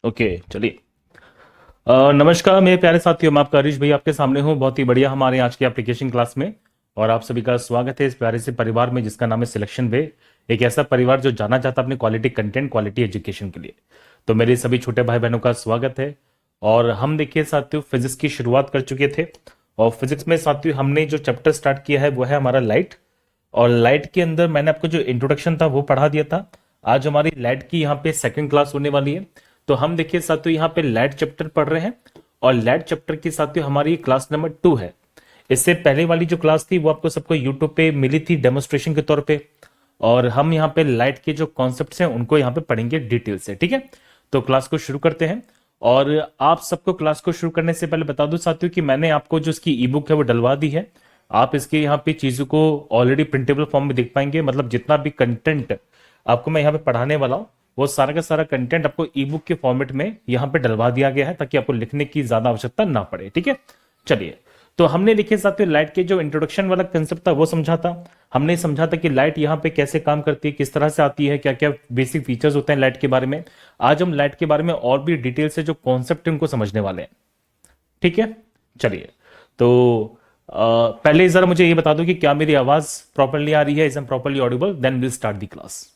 Okay चलिए। नमस्कार मेरे प्यारे साथियों, मैं आपका हरीश भाई आपके सामने हूँ बहुत ही बढ़िया हमारे आज की एप्लीकेशन क्लास में। और आप सभी का स्वागत है इस प्यारे से परिवार में जिसका नाम है सिलेक्शन वे। एक ऐसा परिवार जो जाना जाता है अपने क्वालिटी कंटेंट क्वालिटी एजुकेशन के लिए। तो मेरे सभी छोटे भाई बहनों का स्वागत है। और हम देखिए साथियों फिजिक्स की शुरुआत कर चुके थे। और फिजिक्स में साथियों हमने जो चैप्टर स्टार्ट किया है वो है हमारा लाइट। और लाइट के अंदर मैंने आपको जो इंट्रोडक्शन था वो पढ़ा दिया था। आज हमारी लाइट की यहाँ पे सेकंड क्लास होने वाली है। तो हम देखिए साथियों यहाँ पे लाइट चैप्टर पढ़ रहे हैं। और लाइट चैप्टर की साथियों हमारी क्लास नंबर 2 है। इससे पहले वाली जो क्लास थी वो आपको सबको यूट्यूब पे मिली थी डेमोन्स्ट्रेशन के तौर पे। और हम यहाँ पे लाइट के जो कॉन्सेप्ट्स हैं उनको यहाँ पे पढ़ेंगे डिटेल से, ठीक है। तो क्लास को शुरू करते हैं। और आप सबको क्लास को शुरू करने से पहले बता दूं साथियों कि मैंने आपको जो इसकी ई बुक है वो डलवा दी है। आप इसके यहाँ पे चीजों को ऑलरेडी प्रिंटेबल फॉर्म में देख पाएंगे, मतलब जितना भी कंटेंट आपको मैं यहाँ पे पढ़ाने वाला हूँ वो सारा का सारा कंटेंट आपको ई बुक के फॉर्मेट में यहाँ पे डलवा दिया गया है ताकि आपको लिखने की ज्यादा आवश्यकता ना पड़े, ठीक है। चलिए, तो हमने देखिए साथियों लाइट के जो इंट्रोडक्शन वाला कंसेप्ट था वो समझा था। हमने समझा था कि लाइट यहाँ पे कैसे काम करती है, किस तरह से आती है, क्या क्या बेसिक फीचर्स होते हैं लाइट के बारे में। आज हम लाइट के बारे में और भी डिटेल से जो कॉन्सेप्ट है उनको समझने वाले हैं, ठीक है। चलिए, तो पहले जरा मुझे ये बता दो कि क्या मेरी आवाज प्रॉपरली आ रही है, is am properly audible, then will start the class.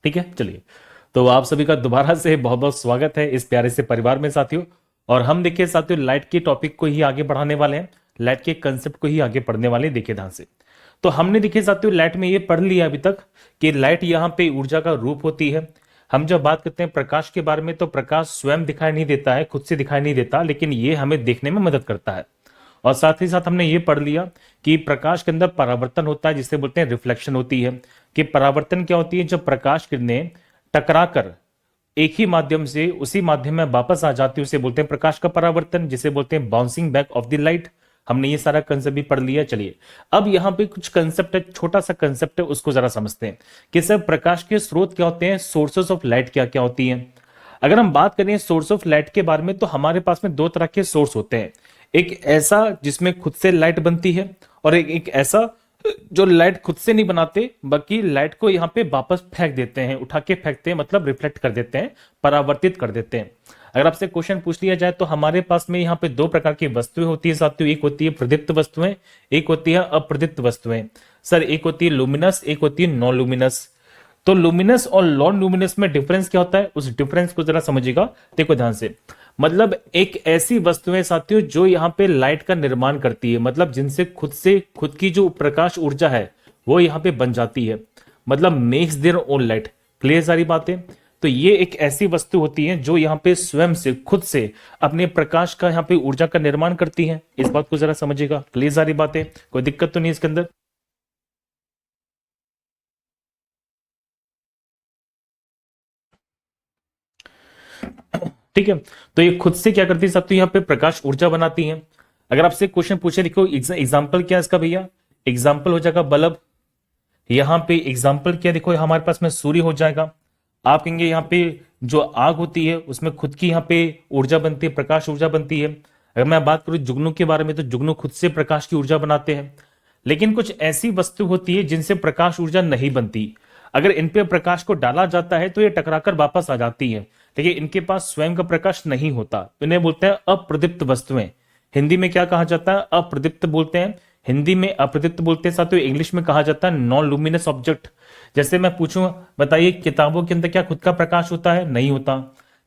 ठीक है, चलिए। तो आप सभी का दोबारा से बहुत बहुत स्वागत है इस प्यारे से परिवार में साथियों। और हम देखिए साथियों लाइट के टॉपिक को ही आगे बढ़ाने वाले हैं, लाइट के कंसेप्ट को ही आगे पढ़ने वाले हैं, देखिए ध्यान से। तो हमने देखिए साथियों लाइट में ये पढ़ लिया अभी तक कि लाइट यहाँ पे ऊर्जा का रूप होती है। हम जब बात करते हैं प्रकाश के बारे में तो प्रकाश स्वयं दिखाई नहीं देता है, खुद से दिखाई नहीं देता, लेकिन ये हमें देखने में मदद करता है। और साथ ही साथ हमने ये पढ़ लिया कि प्रकाश के अंदर परावर्तन होता है जिसे बोलते हैं रिफ्लेक्शन होती है। कि परावर्तन क्या होती है, जब प्रकाश किरणें टकराकर एक ही माध्यम से उसी माध्यम में वापस आ जाती है उसे बोलते हैं प्रकाश का परावर्तन, जिसे बोलते हैं bouncing back of the light. हमने ये सारा कंसेप्ट भी पढ़ लिया। चलिए, अब यहां पे कुछ कंसेप्ट है, छोटा सा कंसेप्ट है, उसको जरा समझते हैं कि सर प्रकाश के स्रोत क्या होते हैं, सोर्सेस ऑफ लाइट क्या क्या होती हैं। अगर हम बात करें सोर्स ऑफ लाइट के बारे में तो हमारे पास में दो तरह के सोर्स होते हैं। एक ऐसा जिसमें खुद से लाइट बनती है, और एक ऐसा जो लाइट खुद से नहीं बनाते बल्कि लाइट को यहाँ पे वापस फेंक देते हैं, उठा के फेंकते हैं, मतलब रिफ्लेक्ट कर देते हैं, परावर्तित कर देते हैं। अगर आपसे क्वेश्चन पूछ लिया जाए तो हमारे पास में यहाँ पे दो प्रकार की वस्तुएं होती है साथियों, एक होती है प्रदीप्त वस्तुएं, एक होती है अप्रदीप्त वस्तुएं। सर एक होती है लुमिनस, एक होती है नॉन लुमिनस। तो लुमिनस और नॉन लुमिनस में डिफरेंस क्या होता है, उस डिफरेंस को जरा समझिएगा, देखो ध्यान से। मतलब एक ऐसी वस्तु है साथियों जो यहाँ पे लाइट का निर्माण करती है, मतलब जिनसे खुद की जो प्रकाश ऊर्जा है वो यहाँ पे बन जाती है, मतलब makes their own light. Clear सारी बातें। तो ये एक ऐसी वस्तु होती है जो यहाँ पे स्वयं से खुद से अपने प्रकाश का यहाँ पे ऊर्जा का निर्माण करती है। इस बात को जरा समझिएगा, क्लियर सारी बातें, कोई दिक्कत तो नहीं इसके अंदर। ठीक है। तो ये खुद से क्या करती है साथियों, यहाँ पे प्रकाश ऊर्जा बनाती है। अगर आपसे क्वेश्चन पूछे, देखो एग्जाम्पल क्या है इसका भैया, एग्जाम्पल हो जाएगा बल्ब। यहाँ पे एग्जाम्पल क्या, देखो हमारे पास में सूर्य हो जाएगा। आप कहेंगे यहाँ पे जो आग होती है उसमें खुद की यहाँ पे ऊर्जा बनती है, प्रकाश ऊर्जा बनती है। अगर मैं बात करूं जुगनू के बारे में तो जुगनू खुद से प्रकाश की ऊर्जा बनाते हैं। लेकिन कुछ ऐसी वस्तु होती है जिनसे प्रकाश ऊर्जा नहीं बनती। अगर इन पे प्रकाश को डाला जाता है तो ये टकराकर वापस आ जाती है, लेकिन इनके पास स्वयं का प्रकाश नहीं होता, तो इन्हें बोलते हैं अप्रदीप्त वस्तुएं। हिंदी में क्या कहा जाता है, अप्रदीप्त बोलते हैं। हिंदी में अप्रदीप्त बोलते हैं साथियों, इंग्लिश में कहा जाता है नॉन लुमिनस ऑब्जेक्ट। जैसे मैं पूछूं, बताइए किताबों के अंदर क्या खुद का प्रकाश होता है, नहीं होता।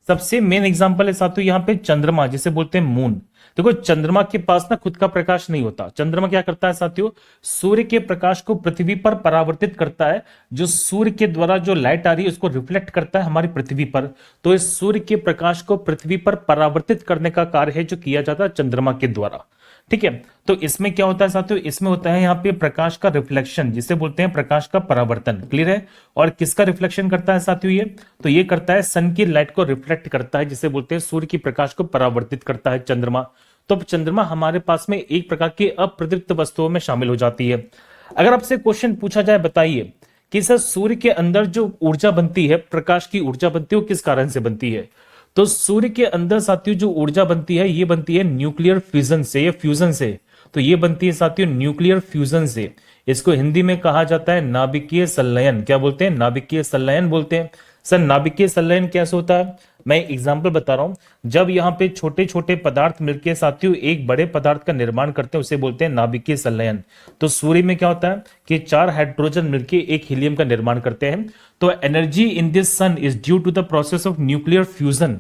सबसे मेन एग्जांपल है साथियों यहाँ पे चंद्रमा, जिसे बोलते हैं मून। देखो चंद्रमा के पास ना खुद का प्रकाश नहीं होता। चंद्रमा क्या करता है साथियों, सूर्य के प्रकाश को पृथ्वी पर परावर्तित करता है। जो सूर्य के द्वारा जो लाइट आ रही है उसको रिफ्लेक्ट करता है हमारी पृथ्वी पर। तो इस सूर्य के प्रकाश को पृथ्वी पर परावर्तित करने का कार्य है जो किया जाता है चंद्रमा के द्वारा। ठीक है। तो इसमें क्या होता है साथियों, इसमें होता है यहाँ पे प्रकाश का रिफ्लेक्शन, जिसे बोलते हैं प्रकाश का परावर्तन। क्लियर है। और किसका रिफ्लेक्शन करता है साथियों ये, तो ये करता है सन की लाइट को रिफ्लेक्ट करता है, जिसे बोलते हैं सूर्य की प्रकाश को परावर्तित करता है चंद्रमा। तो अब चंद्रमा हमारे पास में एक प्रकार की अप्रदीप्त वस्तुओं में शामिल हो जाती है। अगर आपसे क्वेश्चन पूछा जाए, बताइए कि सर सूर्य के अंदर जो ऊर्जा बनती है, प्रकाश की ऊर्जा बनती है, वो किस कारण से बनती है, तो सूर्य के अंदर साथियों जो ऊर्जा बनती है ये बनती है न्यूक्लियर फ्यूजन से या फ्यूजन से। तो ये बनती है साथियों न्यूक्लियर फ्यूजन से। इसको हिंदी में कहा जाता है नाभिकीय संलयन। क्या बोलते हैं? नाभिकीय संलयन बोलते हैं। सर नाभिकीय संलयन कैसे होता है? मैं एग्जांपल बता रहा हूं। जब यहाँ पे छोटे छोटे पदार्थ मिलकर साथियों एक बड़े पदार्थ का निर्माण करते हैं उसे बोलते हैं नाभिकीय संलयन। तो सूर्य में क्या होता है कि 4 हाइड्रोजन मिलकर एक हीलियम का निर्माण करते हैं। तो energy in this sun is due to the process of nuclear fusion.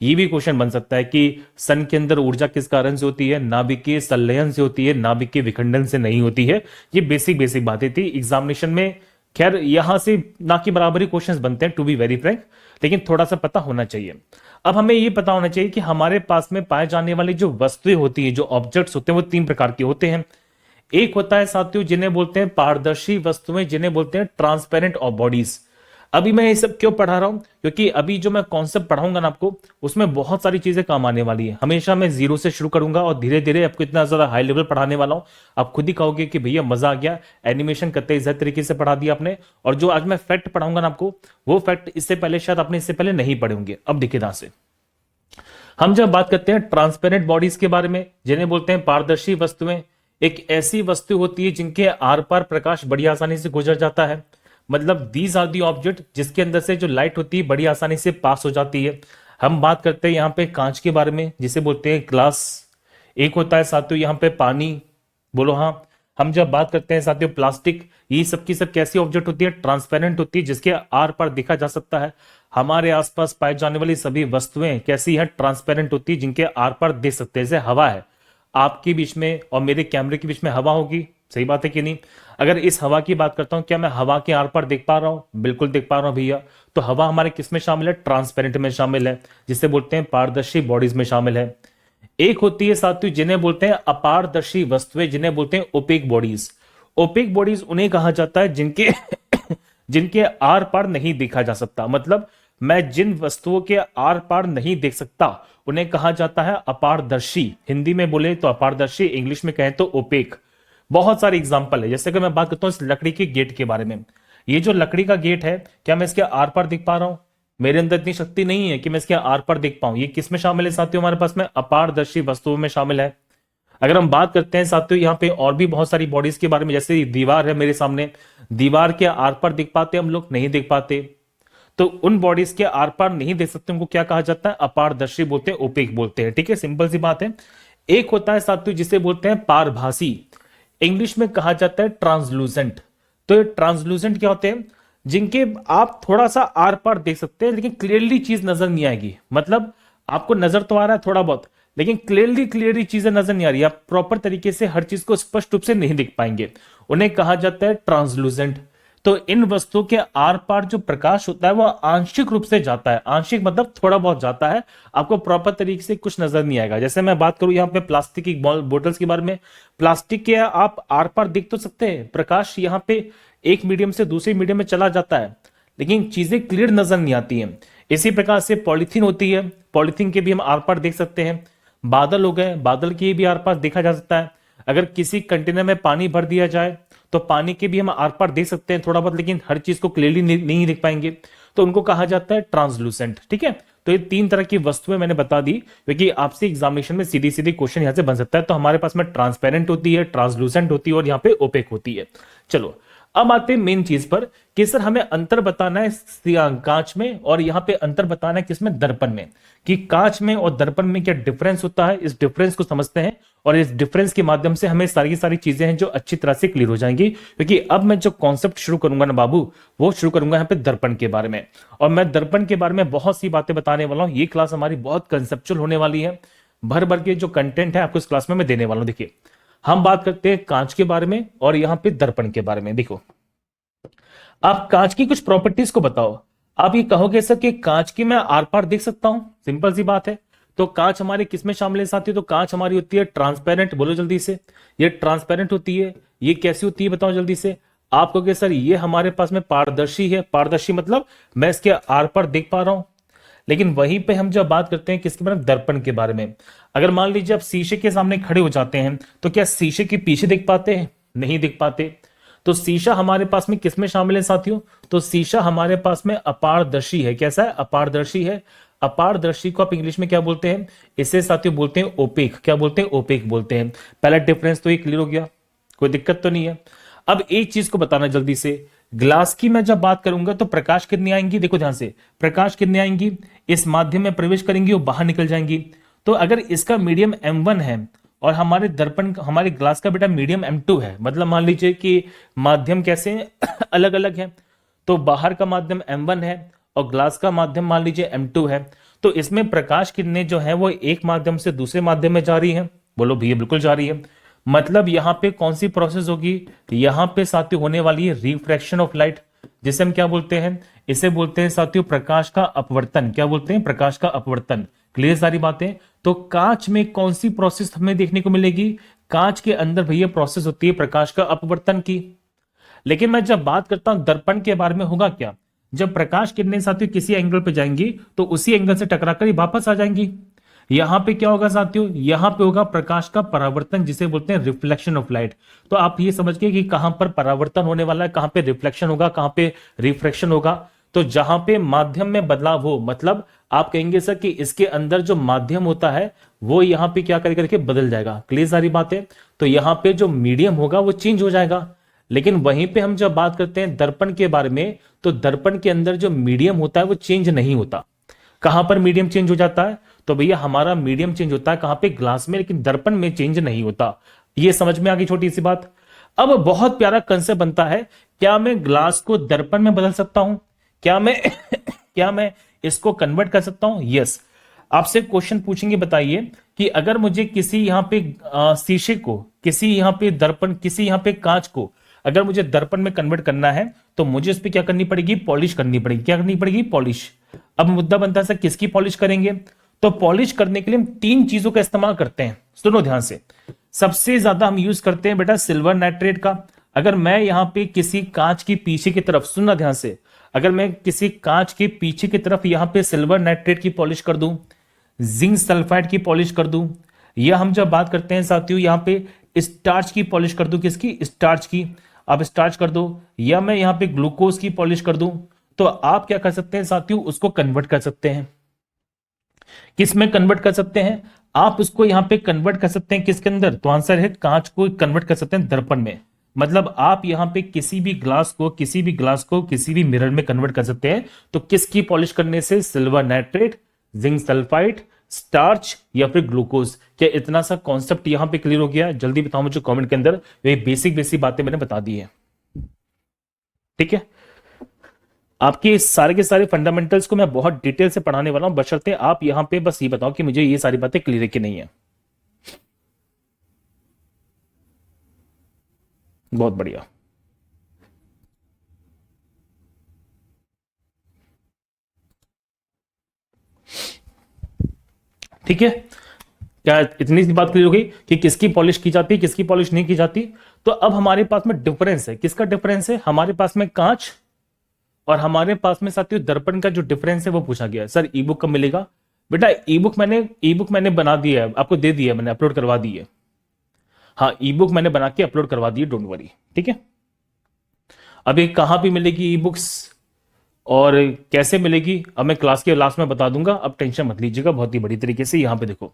ये भी क्वेश्चन बन सकता है कि सन के अंदर ऊर्जा किस कारण से होती है? नाभिकीय संलयन से होती है, नाभिकीय विखंडन से नहीं होती है। ये बेसिक बेसिक बातें थी एग्जामिनेशन में। खैर यहां से ना की बराबरी क्वेश्चंस बनते हैं टू बी वेरी फ्रैंक, लेकिन थोड़ा सा पता होना चाहिए। अब हमें ये पता होना चाहिए कि हमारे पास में पाए जाने वाली जो वस्तुएं होती है, जो ऑब्जेक्ट्स होते हैं, वो 3 प्रकार के होते हैं। एक होता है साथियों जिन्हें बोलते हैं पारदर्शी वस्तुएं, जिन्हें बोलते हैं ट्रांसपेरेंट बॉडीज। अभी मैं ये सब क्यों पढ़ा रहा हूं? क्योंकि अभी जो मैं कॉन्सेप्ट पढ़ाऊंगा ना आपको, उसमें बहुत सारी चीजें काम आने वाली है। हमेशा मैं जीरो से शुरू करूंगा और धीरे धीरे आपको इतना ज्यादा हाई लेवल पढ़ाने वाला हूं, आप खुद ही कहोगे कि भैया मजा आ गया, एनिमेशन कतई इज्जत तरीके से पढ़ा दिया आपने। और जो आज मैं फैक्ट पढ़ाऊंगा ना आपको, वो फैक्ट इससे पहले शायद आपने इससे पहले नहीं पढ़े होंगे। अब देखिए ध्यान से, हम जब बात करते हैं ट्रांसपेरेंट बॉडीज के बारे में, जिन्हें बोलते हैं पारदर्शी वस्तुएं, एक ऐसी वस्तु होती है जिनके आर पार प्रकाश बड़ी आसानी से गुजर जाता है। मतलब दीज आर दी ऑब्जेक्ट जिसके अंदर से जो लाइट होती है बड़ी आसानी से पास हो जाती है। हम बात करते हैं यहाँ पे कांच के बारे में, जिसे बोलते हैं ग्लास। एक होता है साथियों यहाँ पे पानी, बोलो हाँ। हम जब बात करते हैं साथियों प्लास्टिक, ये सब की सब कैसी ऑब्जेक्ट होती है? ट्रांसपेरेंट होती है, जिसके आर पार दिखा जा सकता है। हमारे आसपास पाई जाने वाली सभी वस्तुएं कैसी है? ट्रांसपेरेंट होती है, जिनके आर पार देख सकते हैं। जैसे हवा है, आपके बीच में और मेरे कैमरे के बीच में हवा होगी, सही बात है कि नहीं? अगर इस हवा की बात करता हूं, क्या मैं हवा के आर पार देख पा रहा हूं? बिल्कुल देख पा रहा हूं भैया। तो हवा हमारे किस में शामिल है? ट्रांसपेरेंट में शामिल है, जिसे बोलते हैं पारदर्शी बॉडीज में शामिल है। एक होती है साथियों जिन्हें बोलते हैं अपारदर्शी वस्तुएं, जिन्हें बोलते हैं ओपेक बॉडीज। ओपेक बॉडीज उन्हें कहा जाता है जिनके जिनके आर पार नहीं देखा जा सकता। मतलब मैं जिन वस्तुओं के आर पार नहीं देख सकता उन्हें कहा जाता है अपारदर्शी। हिंदी में बोले तो अपारदर्शी, इंग्लिश में कहें तो ओपेक। बहुत सारे एग्जाम्पल है। जैसे कि मैं बात करता हूं इस लकड़ी के गेट के बारे में, ये जो लकड़ी का गेट है, क्या मैं इसके आर पार देख पा रहा हूं? मेरे अंदर इतनी शक्ति नहीं है कि मैं इसके आर पार देख पाऊं। ये किस में शामिल है साथियों? हमारे पास में अपारदर्शी वस्तुओं में शामिल है। अगर हम बात करते हैं साथियों यहाँ पे और भी बहुत सारी बॉडीज के बारे में, जैसे दीवार है मेरे सामने, दीवार के आर पार देख पाते हम लोग? नहीं देख पाते। तो उन बॉडीज के आर पार नहीं देख सकते, उनको क्या कहा जाता है? अपारदर्शी बोलते हैं, ओपेक बोलते हैं। ठीक है, सिंपल सी बात है। एक होता है साथियों जिसे बोलते हैं पारभासी, इंग्लिश में कहा जाता है ट्रांसलूसेंट। तो ये ट्रांसलूसेंट क्या होते हैं? जिनके आप थोड़ा सा आर पार देख सकते हैं लेकिन क्लियरली चीज नजर नहीं आएगी। मतलब आपको नजर तो आ रहा है थोड़ा बहुत, लेकिन क्लियरली चीजें नजर नहीं आ रही, आप प्रॉपर तरीके से हर चीज को स्पष्ट रूप से नहीं दिख पाएंगे। उन्हें कहा जाता है ट्रांसलूसेंट। तो इन वस्तुओं के आर पार जो प्रकाश होता है वो आंशिक रूप से जाता है। आंशिक मतलब थोड़ा बहुत जाता है, आपको प्रॉपर तरीके से कुछ नजर नहीं आएगा। जैसे मैं बात करूं यहाँ पे प्लास्टिक की बोतल्स के बारे में, प्लास्टिक के आप आर पार देख तो सकते हैं, प्रकाश यहाँ पे एक मीडियम से दूसरे मीडियम में चला जाता है, लेकिन चीजें क्लियर नजर नहीं आती हैं। इसी प्रकार से पॉलिथीन होती है, पॉलिथीन के भी हम आर पार देख सकते हैं। बादल हो गए, बादल के भी आर पार देखा जा सकता है। अगर किसी कंटेनर में पानी भर दिया जाए तो पानी के भी हम आर पार देख सकते हैं थोड़ा बहुत, लेकिन हर चीज को क्लियरली नहीं देख पाएंगे, तो उनको कहा जाता है ट्रांसलूसेंट। ठीक है, तो ये 3 तरह की वस्तुएं मैंने बता दी, क्योंकि आपसे एग्जामिनेशन में सीधी सीधी क्वेश्चन यहां से बन सकता है। तो हमारे पास में ट्रांसपेरेंट होती है, ट्रांसलूसेंट होती है और यहाँ पे ओपेक होती है। चलो अब आते हैं मेन चीज पर कि सर हमें अंतर बताना है कांच में और यहाँ पे अंतर बताना है किसमें? दर्पण में। कि कांच में और दर्पण में क्या डिफरेंस होता है, इस डिफरेंस को समझते हैं और इस डिफरेंस के माध्यम से हमें सारी की सारी चीजें हैं जो अच्छी तरह से क्लियर हो जाएंगी। क्योंकि अब मैं जो कॉन्सेप्ट शुरू करूंगा ना बाबू, वो शुरू करूंगा यहाँ पे दर्पण के बारे में। और मैं दर्पण के बारे में बहुत सी बातें बताने वाला हूँ। ये क्लास हमारी बहुत कंसेप्चुअल होने वाली है, भर भर के जो कंटेंट है आपको इस क्लास में मैं देने वाला हूँ। देखिए हम बात करते हैं कांच के बारे में और यहाँ पे दर्पण के बारे में। देखो आप कांच की कुछ प्रॉपर्टीज को बताओ। आप ये कहोगे सर कि कांच की मैं आर पार देख सकता हूं? सिंपल सी बात है। तो कांच हमारे किस में शामिल है साथियों? तो कांच हमारी होती है ट्रांसपेरेंट। बोलो जल्दी से, ये ट्रांसपेरेंट होती है। ये कैसी होती है बताओ जल्दी से। आप कहोगे सर ये हमारे पास में पारदर्शी है। पारदर्शी मतलब मैं इसके आर पार देख पा रहा हूं। लेकिन वहीं पे हम जब बात करते हैं किसके बारे में? दर्पण के बारे में। अगर मान लीजिए आप शीशे के सामने खड़े हो जाते हैं तो क्या शीशे के पीछे देख पाते हैं? नहीं देख पाते। तो शीशा हमारे पास में किसमें शामिल है साथियों? तो शीशा हमारे पास में अपारदर्शी है। कैसा है? अपारदर्शी है। अपारदर्शी को आप इंग्लिश में क्या बोलते हैं? इसे साथियों बोलते हैं ओपेक। क्या बोलते हैं? ओपेक बोलते हैं। पहला डिफरेंस तो ये क्लियर हो गया, कोई दिक्कत तो नहीं है। अब एक चीज को बताना जल्दी से, ग्लास की मैं जब बात करूंगा तो प्रकाश कितनी आएंगी? देखो ध्यान से, प्रकाश कितनी आएंगी? इस माध्यम में प्रवेश करेंगी और बाहर निकल जाएंगी। तो अगर इसका मीडियम M1 है और हमारे दर्पण, हमारे ग्लास का बेटा मीडियम M2 है, मतलब मान लीजिए कि माध्यम कैसे अलग अलग है, तो बाहर का माध्यम M1 है और ग्लास का माध्यम मान लीजिए M2 है, तो इसमें प्रकाश किरणें जो है वो एक माध्यम से दूसरे माध्यम में जा रही है। बोलो भैया बिल्कुल जा रही है। मतलब यहां पे कौन सी प्रोसेस होगी? यहां पे साथियों होने वाली है रिफ्रैक्शन ऑफ लाइट, जिसे हम क्या बोलते हैं? इसे बोलते हैं साथियों प्रकाश का अपवर्तन। क्या बोलते हैं? प्रकाश का अपवर्तन। क्लियर सारी बातें? तो कांच में कौन सी प्रोसेस हमें देखने को मिलेगी? कांच के अंदर भैया प्रोसेस होती है प्रकाश का अपवर्तन की। लेकिन मैं जब बात करता हूं दर्पण के बारे में, होगा क्या? जब प्रकाश किरणें साथियों किसी एंगल पे जाएंगी तो उसी एंगल से टकराकर ही वापस आ जाएंगी। यहां पे क्या होगा साथियों? यहां पे होगा प्रकाश का परावर्तन, जिसे बोलते हैं रिफ्लेक्शन ऑफ लाइट। तो आप ये समझ गए कि कहां पर परावर्तन होने वाला है, कहां पे रिफ्लेक्शन होगा, कहां पे रिफ्रैक्शन होगा। तो जहां पे माध्यम में बदलाव हो, मतलब आप कहेंगे सर कि इसके अंदर जो माध्यम होता है वो यहां पे क्या करके बदल जाएगा। क्लियर सारी बातें? तो यहां पे जो मीडियम होगा वो चेंज हो जाएगा। लेकिन वहीं पे हम जब बात करते हैं दर्पण के बारे में, तो दर्पण के अंदर जो मीडियम होता है वो चेंज नहीं होता। कहां पर मीडियम चेंज हो जाता है? तो भैया हमारा मीडियम चेंज होता है कहां पे? ग्लास में, लेकिन दर्पण में चेंज नहीं होता। ये समझ में आ गई छोटी सी बात। अब बहुत प्यारा कंसेप्ट बनता है, क्या मैं ग्लास को दर्पण में बदल सकता हूं? क्या मैं क्या मैं इसको कन्वर्ट कर सकता हूं? यस। आपसे क्वेश्चन पूछेंगे, बताइए कि अगर मुझे किसी यहां पे शीशे को, किसी यहां पे दर्पण, किसी यहां पे कांच को अगर मुझे दर्पण में कन्वर्ट करना है तो मुझे इस पे क्या करनी पड़ेगी? पॉलिश करनी पड़ेगी। क्या करनी पड़ेगी? पॉलिश। अब मुद्दा बनता है सर किसकी पॉलिश करेंगे? तो पॉलिश करने के लिए हम तीन चीजों का इस्तेमाल करते हैं, सुनो ध्यान से। सबसे ज्यादा हम यूज करते हैं बेटा सिल्वर नाइट्रेट का। अगर मैं यहां पे किसी कांच की पीछे की तरफ, सुनना ध्यान से, अगर मैं किसी कांच के पीछे की तरफ यहां पे सिल्वर नाइट्रेट की पॉलिश कर दूं, जिंक सल्फाइड की पॉलिश कर दूं, या हम जब बात करते हैं साथियों यहां पे स्टार्च की पॉलिश कर दूं, किसकी? स्टार्च की। आप स्टार्च कर दो, या मैं यहां पे ग्लूकोज की पॉलिश कर दूं, तो आप क्या कर सकते हैं साथियों? उसको कन्वर्ट कर सकते हैं। किस में कन्वर्ट कर सकते हैं? आप उसको यहां पे कन्वर्ट कर सकते हैं किसके अंदर? तो आंसर है कांच को कन्वर्ट कर सकते हैं दर्पण में। मतलब आप यहां पे किसी भी ग्लास को, किसी भी ग्लास को किसी भी मिरर में कन्वर्ट कर सकते हैं। तो किसकी पॉलिश करने से? Silver nitrate, zinc sulphide, starch या फिर ग्लूकोज। क्या इतना सा कॉन्सेप्ट यहां पे क्लियर हो गया? जल्दी बताओ मुझे कमेंट के अंदर। ये बेसिक बेसिक बातें मैंने बता दी है, ठीक है। आपके सारे के सारे फंडामेंटल्स को मैं बहुत डिटेल से पढ़ाने वाला हूं, बशर्ते आप यहां पे बस ये बताओ कि मुझे ये सारी बातें क्लियर है कि नहीं है। बहुत बढ़िया। ठीक है, क्या इतनी सी बात क्लियर हो गई कि किसकी पॉलिश की जाती है, किसकी पॉलिश नहीं की जाती? तो अब हमारे पास में डिफरेंस है। किसका डिफरेंस है? हमारे पास में कांच और हमारे पास में साथियों दर्पण का जो डिफरेंस है वो पूछा गया। सर ई बुक कब मिलेगा? बेटा ई बुक मैंने बना दिया है, आपको दे दिया है, मैंने अपलोड करवा दी है। हाँ, ई बुक मैंने बना के अपलोड करवा दी है, डोंट वरी, ठीक है। अब ये कहां पे मिलेगी ई बुक्स और कैसे मिलेगी, अब मैं क्लास के लास्ट में बता दूंगा, अब टेंशन मत लीजिएगा, बहुत ही बड़ी तरीके से। यहां पे देखो,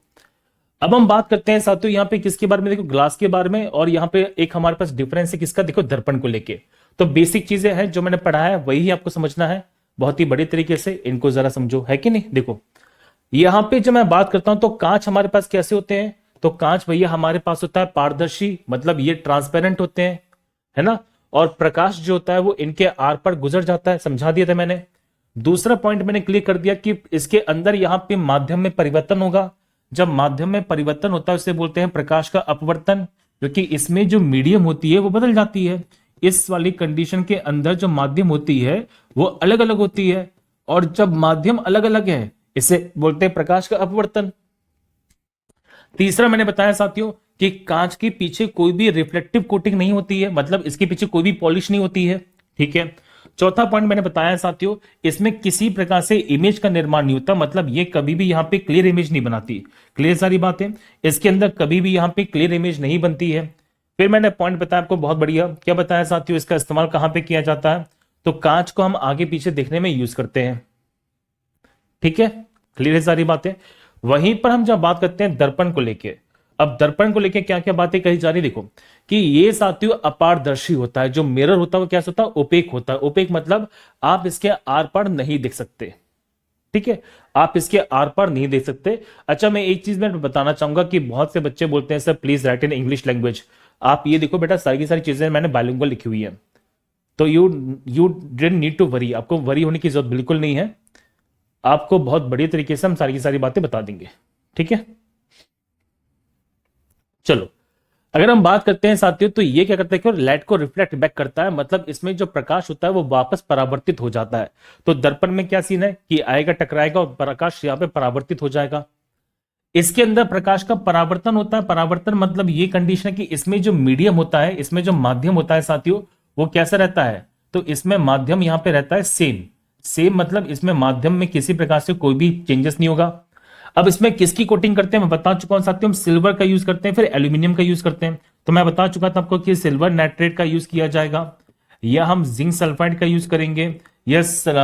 अब हम बात करते हैं साथियों यहाँ पे किसके बारे में? देखो ग्लास के बारे में, और यहाँ पे एक हमारे पास डिफरेंस है किसका? देखो दर्पण को लेके। तो बेसिक चीजें हैं जो मैंने पढ़ा है वही आपको समझना है बहुत ही बड़ी तरीके से, इनको जरा समझो, है कि नहीं। देखो यहां पे जब मैं बात करता हूं तो कांच हमारे पास कैसे होते हैं? तो कांच भैया हमारे पास होता है पारदर्शी, मतलब ये ट्रांसपेरेंट होते हैं, है ना। और प्रकाश जो होता है वो इनके आर पर गुजर जाता है, समझा दिया था मैंने। दूसरा पॉइंट मैंने क्लियर कर दिया कि इसके अंदर यहां पे माध्यम में परिवर्तन होगा। जब माध्यम में परिवर्तन होता है उसे बोलते हैं प्रकाश का अपवर्तन, क्योंकि इसमें जो मीडियम होती है वो बदल जाती है। इस वाली कंडीशन के अंदर जो माध्यम होती है वो अलग अलग होती है, और जब माध्यम अलग अलग है इसे बोलते हैं प्रकाश का अपवर्तन। तीसरा मैंने बताया साथियों कि कांच के पीछे कोई भी रिफ्लेक्टिव कोटिंग नहीं होती है, मतलब इसके पीछे कोई भी पॉलिश नहीं होती है, ठीक है। चौथा पॉइंट मैंने बताया साथियों, इसमें किसी प्रकार से इमेज का निर्माण नहीं होता, मतलब ये कभी भी यहां पे क्लियर इमेज नहीं बनाती। क्लियर सारी बातें, इसके अंदर कभी भी यहां पे क्लियर इमेज नहीं बनती है। फिर मैंने पॉइंट बताया आपको, बहुत बढ़िया, क्या बताया साथियों, इसका इस्तेमाल कहां पे किया जाता है? तो कांच को हम आगे पीछे देखने में यूज करते हैं, ठीक है। क्लियर है सारी बातें। वहीं पर हम जब बात करते हैं दर्पण को लेके, अब दर्पण को लेके क्या क्या बातें कही जा रही, देखो कि ये साथियों अपारदर्शी होता है। जो मिरर होता है वो क्या होता है, ओपेक होता है। ओपेक मतलब आप इसके आर पार नहीं देख सकते, ठीक है, आप इसके आर पार नहीं देख सकते। अच्छा, मैं एक चीज में बताना चाहूंगा कि बहुत से बच्चे बोलते हैं sir please right in English language. आप ये देखो बेटा, सारी की सारी चीजें मैंने बाइलिंगुअल लिखी हुई है, तो you didn't need to worry, आपको वरी होने की जरूरत बिल्कुल नहीं है। आपको बहुत बढ़िया तरीके से हम सारी की सारी बातें बता देंगे, ठीक है। चलो, अगर हम बात करते हैं साथियों, तो ये क्या करता है कि लाइट को रिफ्लेक्ट बैक करता है, मतलब इसमें जो प्रकाश होता है वो वापस परावर्तित हो जाता है। तो दर्पण में क्या सीन है कि आएगा, टकराएगा और प्रकाश यहाँ पे परावर्तित हो जाएगा। इसके अंदर प्रकाश का परावर्तन होता है। परावर्तन मतलब ये कंडीशन है कि इसमें जो मीडियम होता है, इसमें जो माध्यम होता है साथियों, वो कैसा रहता है, तो इसमें माध्यम यहाँ पे रहता है सेम। सेम मतलब इसमें माध्यम में किसी प्रकार से कोई भी चेंजेस नहीं होगा। अब इसमें किसकी कोटिंग करते हैं मैं बता चुका हूं साथियों, हम सिल्वर का यूज करते हैं, फिर एल्यूमिनियम का यूज करते हैं। तो मैं बता चुका था आपको कि सिल्वर नाइट्रेट का यूज किया जाएगा, या हम जिंक सल्फाइड का यूज करेंगे, या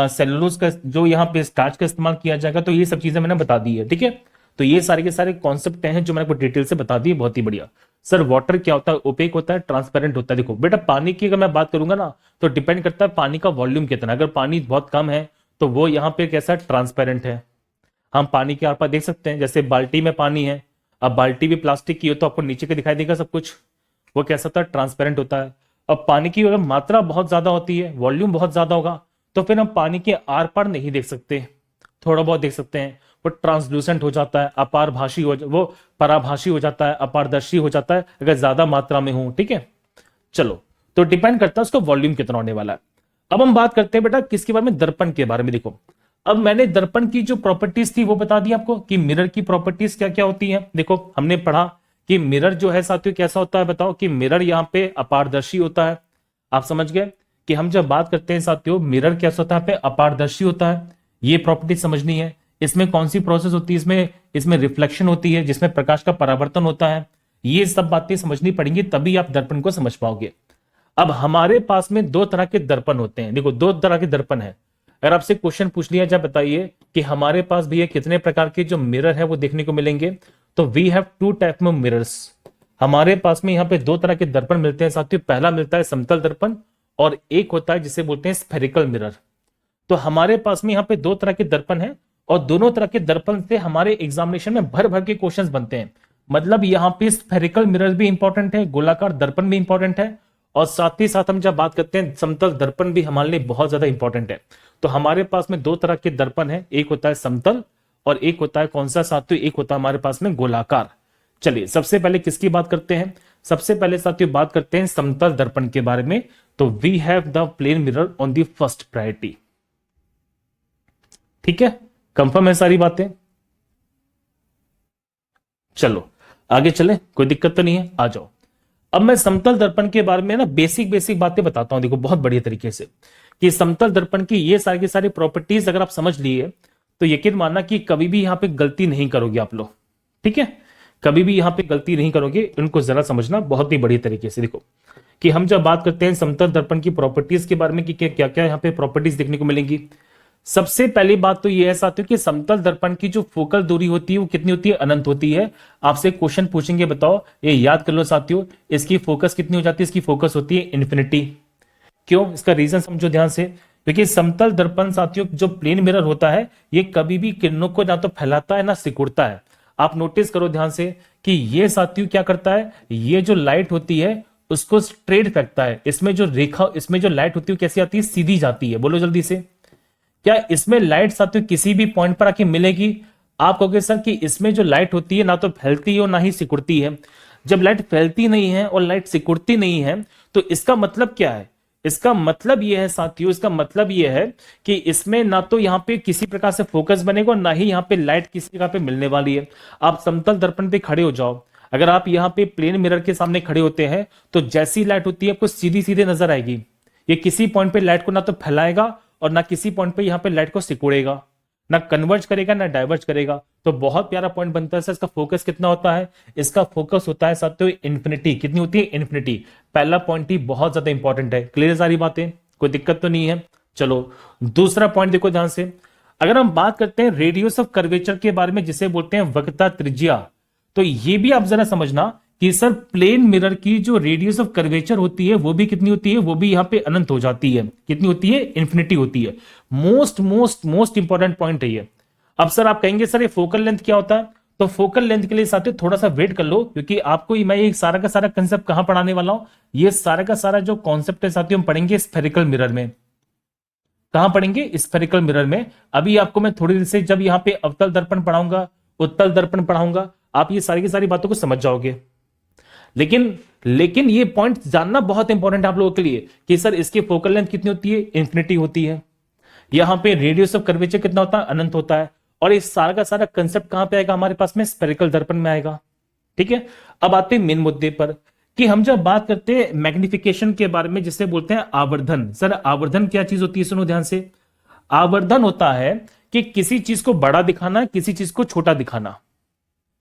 सेलुलोज का, जो यहाँ पे स्टार्च का इस्तेमाल किया जाएगा। तो ये सब चीजें मैंने बता दी है, ठीक है। तो ये सारे के सारे कॉन्सेप्ट हैं जो मैंने आपको डिटेल से बता दिए, बहुत ही बढ़िया। सर वाटर क्या होता है, ओपेक होता है, ट्रांसपेरेंट होता है। देखो बेटा, पानी की अगर मैं बात करूंगा ना, तो डिपेंड करता है पानी का वॉल्यूम कितना। अगर पानी बहुत कम है तो वो यहाँ पे कैसा ट्रांसपेरेंट है, हम पानी के आर पार देख सकते हैं। जैसे बाल्टी में पानी है, अब बाल्टी भी प्लास्टिक की हो तो आपको नीचे के दिखाई देगा सब कुछ, वो कैसा होता है, ट्रांसपेरेंट होता है। अब पानी की अगर मात्रा बहुत ज्यादा होती है, वॉल्यूम बहुत ज्यादा होगा, तो फिर हम पानी के आर पार नहीं देख सकते, थोड़ा बहुत देख सकते हैं। वो ट्रांसलूसेंट हो जाता है, अपारभाषी वो पराभाषी हो जाता है, अपारदर्शी हो जाता है अगर ज्यादा मात्रा में हो, ठीक है। चलो, तो डिपेंड करता है उसका वॉल्यूम कितना होने वाला है। अब हम बात करते हैं बेटा किसके बारे में, दर्पण के बारे में। देखो, अब मैंने दर्पण की जो प्रॉपर्टीज थी वो बता दी आपको कि मिरर की प्रॉपर्टीज क्या क्या होती हैं। देखो, हमने पढ़ा कि मिरर जो है साथियों कैसा होता है, बताओ कि मिरर यहाँ पे अपारदर्शी होता है। आप समझ गए कि हम जब बात करते हैं साथियों मिरर कैसा होता है, यहाँ पे अपारदर्शी होता है। ये प्रॉपर्टी समझनी है। इसमें कौन सी प्रोसेस होती है, इसमें रिफ्लेक्शन होती है, जिसमें प्रकाश का परावर्तन होता है। ये सब बातें समझनी पड़ेंगी, तभी आप दर्पण को समझ पाओगे। अब हमारे पास में दो तरह के दर्पण होते हैं। देखो, दो तरह के दर्पण है। अगर आपसे क्वेश्चन पूछ लिया जाए, बताइए कि हमारे पास भैया कितने प्रकार के जो मिरर है वो देखने को मिलेंगे, तो we have two type of mirrors. हमारे पास में यहाँ पे दो तरह के दर्पण मिलते हैं साथियों। पहला मिलता है समतल दर्पण, और एक होता है जिसे बोलते हैं स्फेरिकल मिरर। तो हमारे पास में यहाँ पे दो तरह के दर्पण है, और दोनों तरह के दर्पण से हमारे एग्जामिनेशन में भर भर के क्वेश्चंस बनते हैं। मतलब यहाँ पे स्फेरिकल मिरर भी इंपॉर्टेंट है, गोलाकार दर्पण भी इंपॉर्टेंट है, और साथ ही साथ हम जब बात करते हैं समतल दर्पण भी हमारे लिए बहुत ज्यादा इंपॉर्टेंट है। तो हमारे पास में दो तरह के दर्पण है, एक होता है समतल और एक होता है कौन सा साथियों, एक होता है हमारे पास में गोलाकार। चलिए, सबसे पहले किसकी बात करते हैं, सबसे पहले साथियों बात करते हैं समतल दर्पण के बारे में। तो we have the plane mirror on the first priority, ठीक है, कंफर्म है सारी बातें। चलो आगे चले, कोई दिक्कत तो नहीं है, आ जाओ। अब मैं समतल दर्पण के बारे में ना बेसिक बेसिक बातें बताता हूं, देखो बहुत बढ़िया तरीके से, कि समतल दर्पण की ये सारी की सारी प्रॉपर्टीज अगर आप समझ लिए तो यकीन मानना कि कभी भी यहां पे गलती नहीं करोगे आप लोग, ठीक है, कभी भी यहां पे गलती नहीं करोगे। उनको जरा समझना बहुत ही बढ़िया तरीके से। देखो कि हम जब बात करते हैं समतल दर्पण की प्रॉपर्टीज के बारे में कि क्या क्या यहाँ पे प्रॉपर्टीज देखने को मिलेंगी, सबसे पहली बात तो यह है साथियों कि समतल दर्पण की जो फोकल दूरी होती है वो कितनी होती है, अनंत होती है। आपसे क्वेश्चन पूछेंगे, बताओ, ये याद कर लो साथियों, इसकी फोकस कितनी हो जाती है, इसकी फोकस होती है इन्फिनिटी। क्यों, इसका रीजन समझो ध्यान से, क्योंकि समतल दर्पण साथियों जो प्लेन मिरर होता है ये कभी भी किरणों को ना तो फैलाता है ना सिकुड़ता है। आप नोटिस करो ध्यान से कि ये साथियों क्या करता है, ये जो लाइट होती है उसको स्ट्रेट फेंकता है। इसमें जो रेखा, इसमें जो लाइट होती है कैसी आती है, सीधी जाती है। बोलो जल्दी से, क्या इसमें लाइट साथियों किसी भी पॉइंट पर आके मिलेगी? आप कहोगे सर कि इसमें जो लाइट होती है ना तो फैलती है और ना ही सिकुड़ती है। जब लाइट फैलती नहीं है और लाइट सिकुड़ती नहीं है तो इसका मतलब क्या है, इसका मतलब यह है साथियों, इसका मतलब यह है कि इसमें ना तो यहां पे किसी प्रकार से फोकस बनेगा और ना ही यहां पे लाइट किसी जगह पे मिलने वाली है। आप समतल दर्पण पे खड़े हो जाओ, अगर आप यहां पे प्लेन मिरर के सामने खड़े होते हैं तो जैसी लाइट होती है आपको सीधी सीधे नजर आएगी। ये किसी पॉइंट पे लाइट को ना तो फैलाएगा और ना किसी पॉइंट पे यहां पे लाइट को सिकुड़ेगा, ना कन्वर्ज करेगा ना डाइवर्ज करेगा। तो बहुत प्यारा पॉइंट बनता है सर, इसका फोकस कितना होता है, इसका फोकस होता है साथियों इन्फिनिटी। कितनी होती है, इन्फिनिटी। पहला पॉइंट ही बहुत ज्यादा इंपॉर्टेंट है। क्लियर सारी बातें, कोई दिक्कत तो नहीं है। चलो दूसरा पॉइंट देखो ध्यान से, अगर हम बात करते हैं रेडियस ऑफ कर्वेचर के बारे में, जिसे बोलते हैं वक्रता त्रिज्या, तो ये भी आप जरा समझना कि सर प्लेन मिरर की जो रेडियस ऑफ कर्वेचर होती है वो भी कितनी होती है, वो भी यहां पे अनंत हो जाती है। कितनी होती है? इन्फिनिटी होती है। Most most most important point है ये। अब सर आप कहेंगे सर ये फोकल लेंथ क्या होता है, तो फोकल लेंथ के लिए साथियों थोड़ा सा वेट कर लो, क्योंकि आपको मैं ये सारा का सारा कंसेप्ट कहां पढ़ाने वाला हूं, ये सारा का सारा जो कॉन्सेप्ट है साथियों हम पढ़ेंगे स्फेरिकल मिरर में। कहां पढ़ेंगे? स्फेरिकल मिरर में। अभी आपको मैं थोड़ी देर से जब यहां पे अवतल दर्पण पढ़ाऊंगा, उत्तल दर्पण पढ़ाऊंगा, आप ये सारी की सारी बातों को समझ जाओगे। लेकिन लेकिन ये पॉइंट जानना बहुत इंपॉर्टेंट है आप लोगों के लिए कि सर इसकी फोकल लेंथ कितनी होती है? इन्फिनिटी होती है। यहां पे रेडियस ऑफ कर्वेचर कितना होता है? अनंत होता है। और इस सारा का सारा कंसेप्ट कहां पे आएगा हमारे पास में? स्फेरिकल दर्पण में आएगा। ठीक है, अब आते हैं मेन मुद्दे पर कि हम जब बात करते हैं मैग्निफिकेशन के बारे में, जिसे बोलते हैं आवर्धन। सर आवर्धन क्या चीज होती है? सुनो ध्यान से। आवर्धन होता है कि किसी चीज को बड़ा दिखाना, किसी चीज को छोटा दिखाना।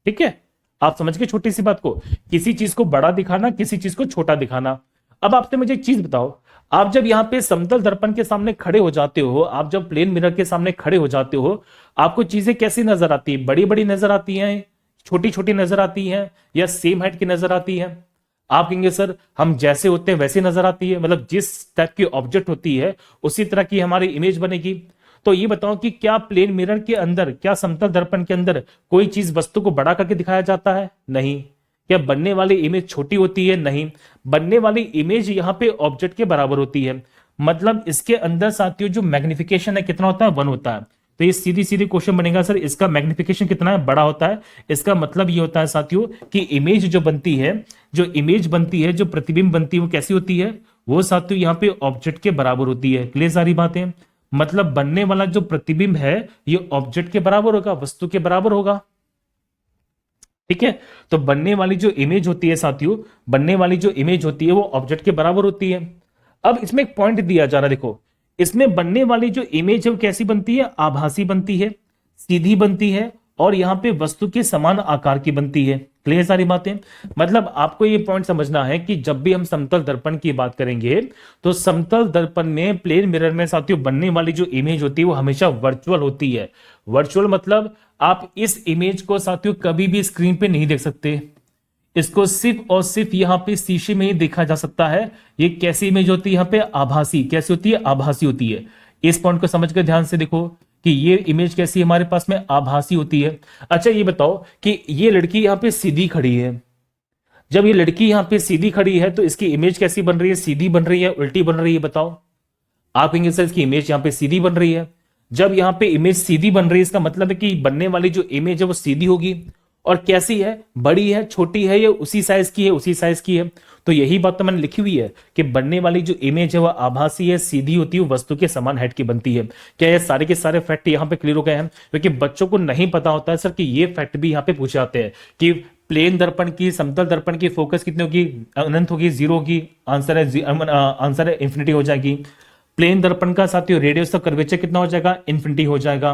ठीक है, आप समझ गए छोटी सी बात को? किसी चीज को बड़ा दिखाना, किसी चीज को छोटा दिखाना। अब आपसे मुझे एक चीज बताओ, आप जब यहां पे समतल दर्पण के सामने खड़े हो जाते हो, आप जब प्लेन मिरर के सामने खड़े हो जाते हो, आपको चीजें कैसी नजर आती है? बड़ी बड़ी नजर आती हैं, छोटी छोटी नजर आती हैं, या सेम हाइट की नजर आती है? आप कहेंगे सर हम जैसे होते हैं वैसे नजर आती है, मतलब जिस टाइप की ऑब्जेक्ट होती है उसी तरह की हमारी इमेज बनेगी। तो ये बताओ कि क्या प्लेन मिरर के अंदर, क्या समतल दर्पण के अंदर कोई चीज वस्तु को बड़ा करके दिखाया जाता है? नहीं। क्या बनने वाली इमेज छोटी होती है? नहीं। बनने वाली इमेज यहां पे ऑब्जेक्ट के बराबर होती है। मतलब इसके अंदर साथियों जो मैग्निफिकेशन है कितना होता है? 1 होता है। तो ये सीधी सीधी क्वेश्चन बनेगा सर इसका मैग्निफिकेशन कितना है? बड़ा होता है। इसका मतलब ये होता है साथियों कि इमेज जो बनती है, जो इमेज बनती है, जो प्रतिबिंब बनती है, वो कैसी होती है? वो साथियों यहाँ पे ऑब्जेक्ट के बराबर होती है। क्लियर सारी बातें? मतलब बनने वाला जो प्रतिबिंब है ये ऑब्जेक्ट के बराबर होगा, वस्तु के बराबर होगा। ठीक है, तो बनने वाली जो इमेज होती है साथियों, बनने वाली जो इमेज होती है वो ऑब्जेक्ट के बराबर होती है। अब इसमें एक पॉइंट दिया जा रहा है, देखो इसमें बनने वाली जो इमेज है वो कैसी बनती है? आभासी बनती है, सीधी बनती है, और यहां पे वस्तु के समान आकार की बनती है। क्लियर सारी बातें? मतलब आपको ये पॉइंट समझना है कि जब भी हम समतल दर्पण की बात करेंगे तो समतल दर्पण में, प्लेन मिरर में साथियों बनने वाली जो इमेज होती है वो हमेशा वर्चुअल होती है। वर्चुअल मतलब आप इस इमेज को साथियों कभी भी स्क्रीन पे नहीं देख सकते, इसको सिर्फ और सिर्फ यहां पे शीशे में ही देखा जा सकता है। ये कैसी इमेज होती है? यहाँ पे आभासी। कैसी होती है? आभासी होती है। इस पॉइंट को समझ कर ध्यान से देखो कि ये इमेज कैसी हमारे पास में? आभासी होती है। अच्छा ये बताओ कि ये लड़की यहाँ पे सीधी खड़ी है, जब ये लड़की यहाँ पे सीधी खड़ी है तो इसकी इमेज कैसी बन रही है? सीधी बन रही है, उल्टी बन रही है? बताओ। आप कहेंगे सर इसकी इमेज यहाँ पे सीधी बन रही है। जब यहाँ पे इमेज सीधी बन रही है इसका मतलब है कि बनने वाली जो इमेज है वो सीधी होगी। और कैसी है? बड़ी है, छोटी है, या उसी साइज की है? उसी साइज की है। तो यही बात तो मैंने लिखी हुई है कि बनने वाली जो इमेज है वो आभासी है, सीधी होती है, वस्तु के समान हाइट की बनती है। क्या ये सारे के सारे फैक्ट यहाँ पे क्लियर हो गए हैं? क्योंकि बच्चों को नहीं पता होता है सर कि ये फैक्ट भी यहाँ पे पूछे जाते हैं कि प्लेन दर्पण की, समतल दर्पण की फोकस कितनी होगी? अनंत होगी, 0 होगी। आंसर है आंसर है इंफिनिटी हो जाएगी। प्लेन दर्पण का साथियों रेडियस ऑफ कर्वेचर कितना हो जाएगा? इंफिनिटी हो जाएगा।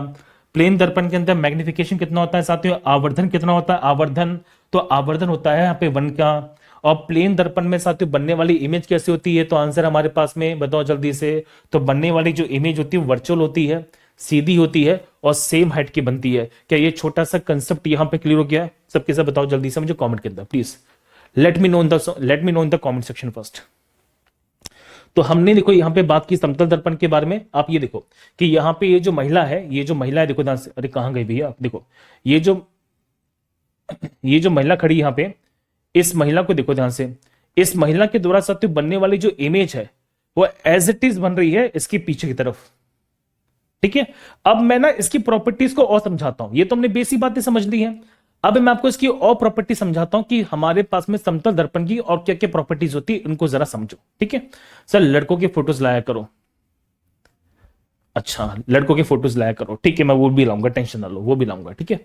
प्लेन दर्पण के अंदर मैग्निफिकेशन कितना होता है साथियों? आवर्धन कितना होता है? आवर्धन, तो आवर्धन होता है यहाँ पे 1 का। और प्लेन दर्पण में साथियों बनने वाली इमेज कैसी होती है? तो आंसर हमारे पास में बताओ जल्दी से। तो बनने वाली जो इमेज होती है वर्चुअल होती है, सीधी होती है, और सेम हाइट की बनती है। क्या ये छोटा सा कंसेप्ट यहाँ पे क्लियर हो गया? सबके सब बताओ जल्दी से मुझे कॉमेंट के अंदर please. Let me know in the comment section first. तो हमने देखो यहाँ पे बात की समतल दर्पण के बारे में। आप ये देखो कि यहाँ पे ये जो महिला है, ये जो महिला है, देखो ध्यान से। अरे कहाँ गई भैया? देखो ये जो महिला खड़ी यहाँ पे, इस महिला को देखो ध्यान से। इस महिला के द्वारा साथियों बनने वाली जो इमेज है वो एज इट इज बन रही है इसके पीछे की तरफ। ठीक है, अब मैं ना इसकी प्रॉपर्टीज को और समझाता हूं। ये तो हमने बेसिक बातें समझ ली हैं। अब मैं आपको इसकी और प्रॉपर्टी समझाता हूं कि हमारे पास में समतल दर्पण की और क्या क्या प्रॉपर्टीज होती है, इनको जरा समझो। ठीक है सर, लड़कों के फोटोज लाया करो। अच्छा, लड़कों के फोटोज लाया करो, ठीक है, मैं वो भी लाऊंगा, टेंशन ना लो, वो भी लाऊंगा। ठीक है,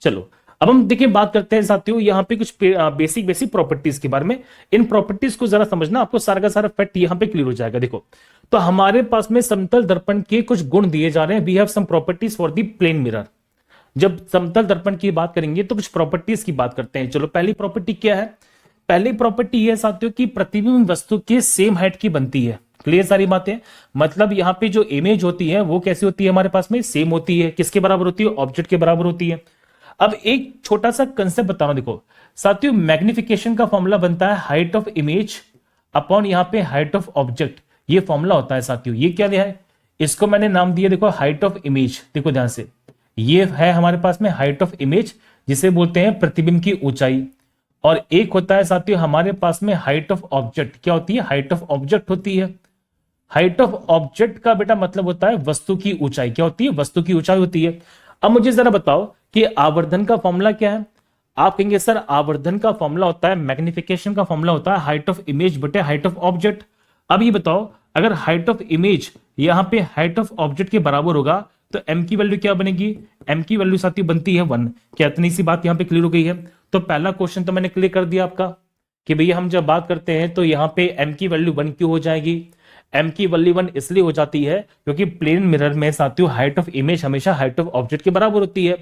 चलो अब हम देखिए बात करते हैं साथियों यहाँ पे कुछ बेसिक प्रॉपर्टीज के बारे में। इन प्रॉपर्टीज को जरा समझना, आपको सारा का सारा फैक्ट यहाँ पे क्लियर हो जाएगा। देखो, तो हमारे पास में समतल दर्पण के कुछ गुण दिए जा रहे हैं। We have some properties for the plane mirror. जब समतल दर्पण की बात करेंगे तो कुछ प्रॉपर्टीज की बात करते हैं। चलो, पहली प्रॉपर्टी क्या है? पहली प्रॉपर्टी यह साथियों की प्रतिबिंब वस्तु के सेम हाइट की बनती है। क्लियर सारी बातें। मतलब यहाँ पे जो इमेज होती है वो कैसी होती है हमारे पास में, सेम होती है, किसके बराबर होती है, ऑब्जेक्ट के बराबर होती है। अब एक छोटा सा कंसेप्ट बता रहा हूं, देखो साथियों, मैग्निफिकेशन का फॉर्मूला बनता है हाइट ऑफ इमेज अपॉन यहाँ पे हाइट ऑफ ऑब्जेक्ट, ये फॉर्मूला होता है साथियों। ये क्या दिया है, इसको मैंने नाम दिया देखो हाइट ऑफ इमेज। देखो ध्यान से, ये है हमारे पास में हाइट ऑफ इमेज, जिसे बोलते हैं प्रतिबिंब की ऊंचाई। और एक होता है साथियों हमारे पास में हाइट ऑफ ऑब्जेक्ट, क्या होती है, हाइट ऑफ ऑब्जेक्ट होती है। हाइट ऑफ ऑब्जेक्ट का बेटा मतलब होता है वस्तु की ऊंचाई, क्या होती है, वस्तु की ऊंचाई होती है। अब मुझे जरा बताओ कि आवर्धन का फॉर्मूला क्या है। आप कहेंगे सर आवर्धन का फॉर्मूला होता है, मैग्निफिकेशन का फॉर्मूला होता है हाइट ऑफ इमेज बटे हाइट ऑफ ऑब्जेक्ट। अब ये बताओ, अगर हाइट ऑफ इमेज यहां पे हाइट ऑफ ऑब्जेक्ट के बराबर होगा तो एम की वैल्यू क्या बनेगी, एम की वैल्यू साथियों बनती है 1। क्या इतनी सी बात यहां पे क्लियर हो गई है। तो पहला क्वेश्चन तो मैंने क्लियर कर दिया आपका कि भैया हम जब बात करते हैं तो यहां पे एम की वैल्यू 1 क्यों हो जाएगी। एम की वैल्यू 1 इसलिए हो जाती है क्योंकि प्लेन मिरर में साथियों हाइट ऑफ इमेज हमेशा हाइट ऑफ ऑब्जेक्ट के बराबर होती है।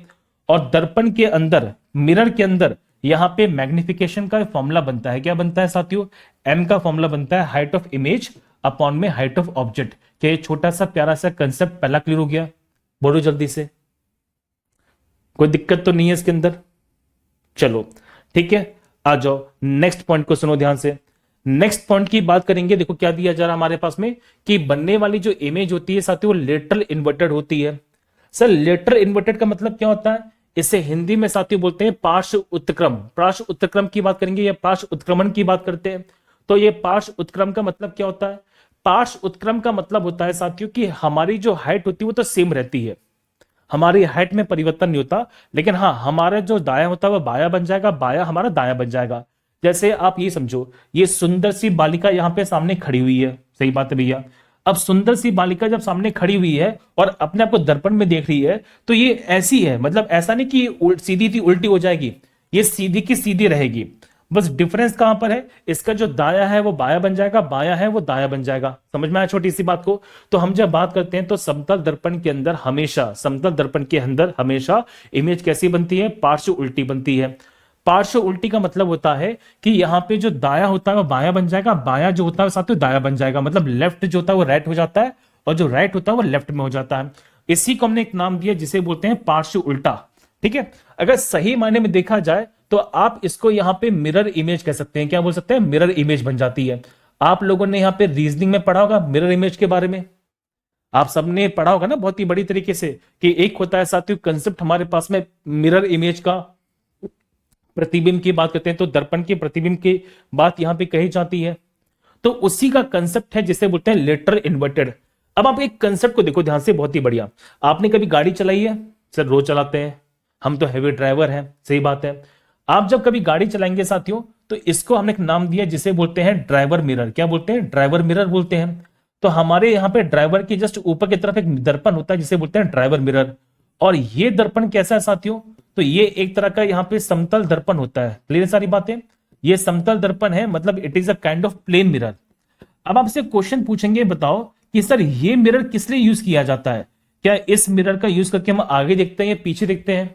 और दर्पण के अंदर, मिरर के अंदर यहां पे मैग्निफिकेशन का फॉर्मूला बनता है, क्या बनता है साथियों, एम का फॉर्मूला बनता है हाइट ऑफ इमेज अपॉन में हाइट ऑफ ऑब्जेक्ट। क्या ये छोटा सा प्यारा सा कंसेप्ट पहला क्लियर हो गया, बोलो जल्दी से, कोई दिक्कत तो नहीं है इसके अंदर। चलो ठीक है, आ जाओ नेक्स्ट पॉइंट को सुनो ध्यान से। नेक्स्ट पॉइंट की बात करेंगे, देखो क्या दिया जा रहा हमारे पास में कि बनने वाली जो इमेज होती है साथियों वो लेटरल इन्वर्टेड होती है। सर लेटरल इन्वर्टेड का मतलब क्या होता है, इसे हिंदी में साथियों बोलते हैं पार्श्व उत्क्रम। पार्श्व उत्क्रम की बात करेंगे या पार्श्व उत्क्रमण की बात करते हैं तो ये पार्श्व उत्क्रम का मतलब क्या होता है। पार्श्व उत्क्रम का मतलब होता है साथियों कि हमारी जो हाइट होती है वो तो सेम रहती है, हमारी हाइट में परिवर्तन नहीं होता, लेकिन हाँ हमारा जो दाया होता है वो बाया बन जाएगा, बाया हमारा दाया बन जाएगा। जैसे आप ये समझो, ये सुंदर सी बालिका यहाँ पे सामने खड़ी हुई है, सही बात है भैया। अब सुंदर सी बालिका जब सामने खड़ी हुई है और अपने आप को दर्पण में देख रही है तो ये ऐसी है, मतलब ऐसा नहीं कि सीधी थी उल्टी हो जाएगी, ये सीधी की सीधी रहेगी। बस डिफरेंस कहां पर है, इसका जो दाया है वो बाया बन जाएगा, बाया है वो दाया बन जाएगा। समझ में आया छोटी सी बात को। तो हम जब बात करते हैं तो समतल दर्पण के अंदर हमेशा, समतल दर्पण के अंदर हमेशा इमेज कैसी बनती है, पार्श्व उल्टी बनती है। पार्श्व उल्टी का मतलब होता है कि यहाँ पे जो दाया होता है वो बाया बन जाएगा, बाया जो होता है साथ दाया बन जाएगा, मतलब लेफ्ट जो होता है वो राइट हो जाता है और जो राइट होता है वो लेफ्ट में हो जाता है। इसी को हमने एक नाम दिया जिसे बोलते हैं पार्श्व उल्टा। ठीक है, अगर सही मायने में देखा जाए तो आप इसको यहां पे मिरर इमेज कह सकते हैं। क्या बोल सकते हैं, मिरर इमेज बन जाती है। आप लोगों ने यहां पे रीजनिंग में पढ़ा होगा मिरर इमेज के बारे में, आप सबने पढ़ा होगा ना बहुत ही बड़ी तरीके से कि एक होता है साथियों कंसेप्ट हमारे पास में मिरर इमेज का, प्रतिबिंब की बात करते हैं तो दर्पण के प्रतिबिंब की बात यहां पे कही जाती है। तो उसी का कंसेप्ट है जिसे बोलते हैं लेटरल इन्वर्टेड। अब आप एक कंसेप्ट को देखो ध्यान से, बहुत ही बढ़िया। आपने कभी गाड़ी चलाई है, सर रोज चलाते हैं, हम तो हैवी ड्राइवर हैं, सही बात है। आप जब कभी गाड़ी चलाएंगे साथियों तो इसको हमने एक नाम दिया जिसे बोलते हैं ड्राइवर मिरर। क्या बोलते हैं, ड्राइवर मिरर बोलते हैं। तो हमारे यहाँ पे ड्राइवर की जस्ट ऊपर की तरफ एक दर्पण होता है जिसे बोलते हैं ड्राइवर मिरर। और ये दर्पण कैसा है साथियों, तो ये एक तरह का यहाँ पे समतल दर्पण होता है। क्लियर सारी बातें, ये समतल दर्पण है, मतलब it is a kind of plane mirror. अब आपसे क्वेश्चन पूछेंगे, बताओ कि सर ये मिरर किस लिए यूज किया जाता है, क्या इस मिरर का यूज करके हम आगे देखते हैं या पीछे देखते हैं।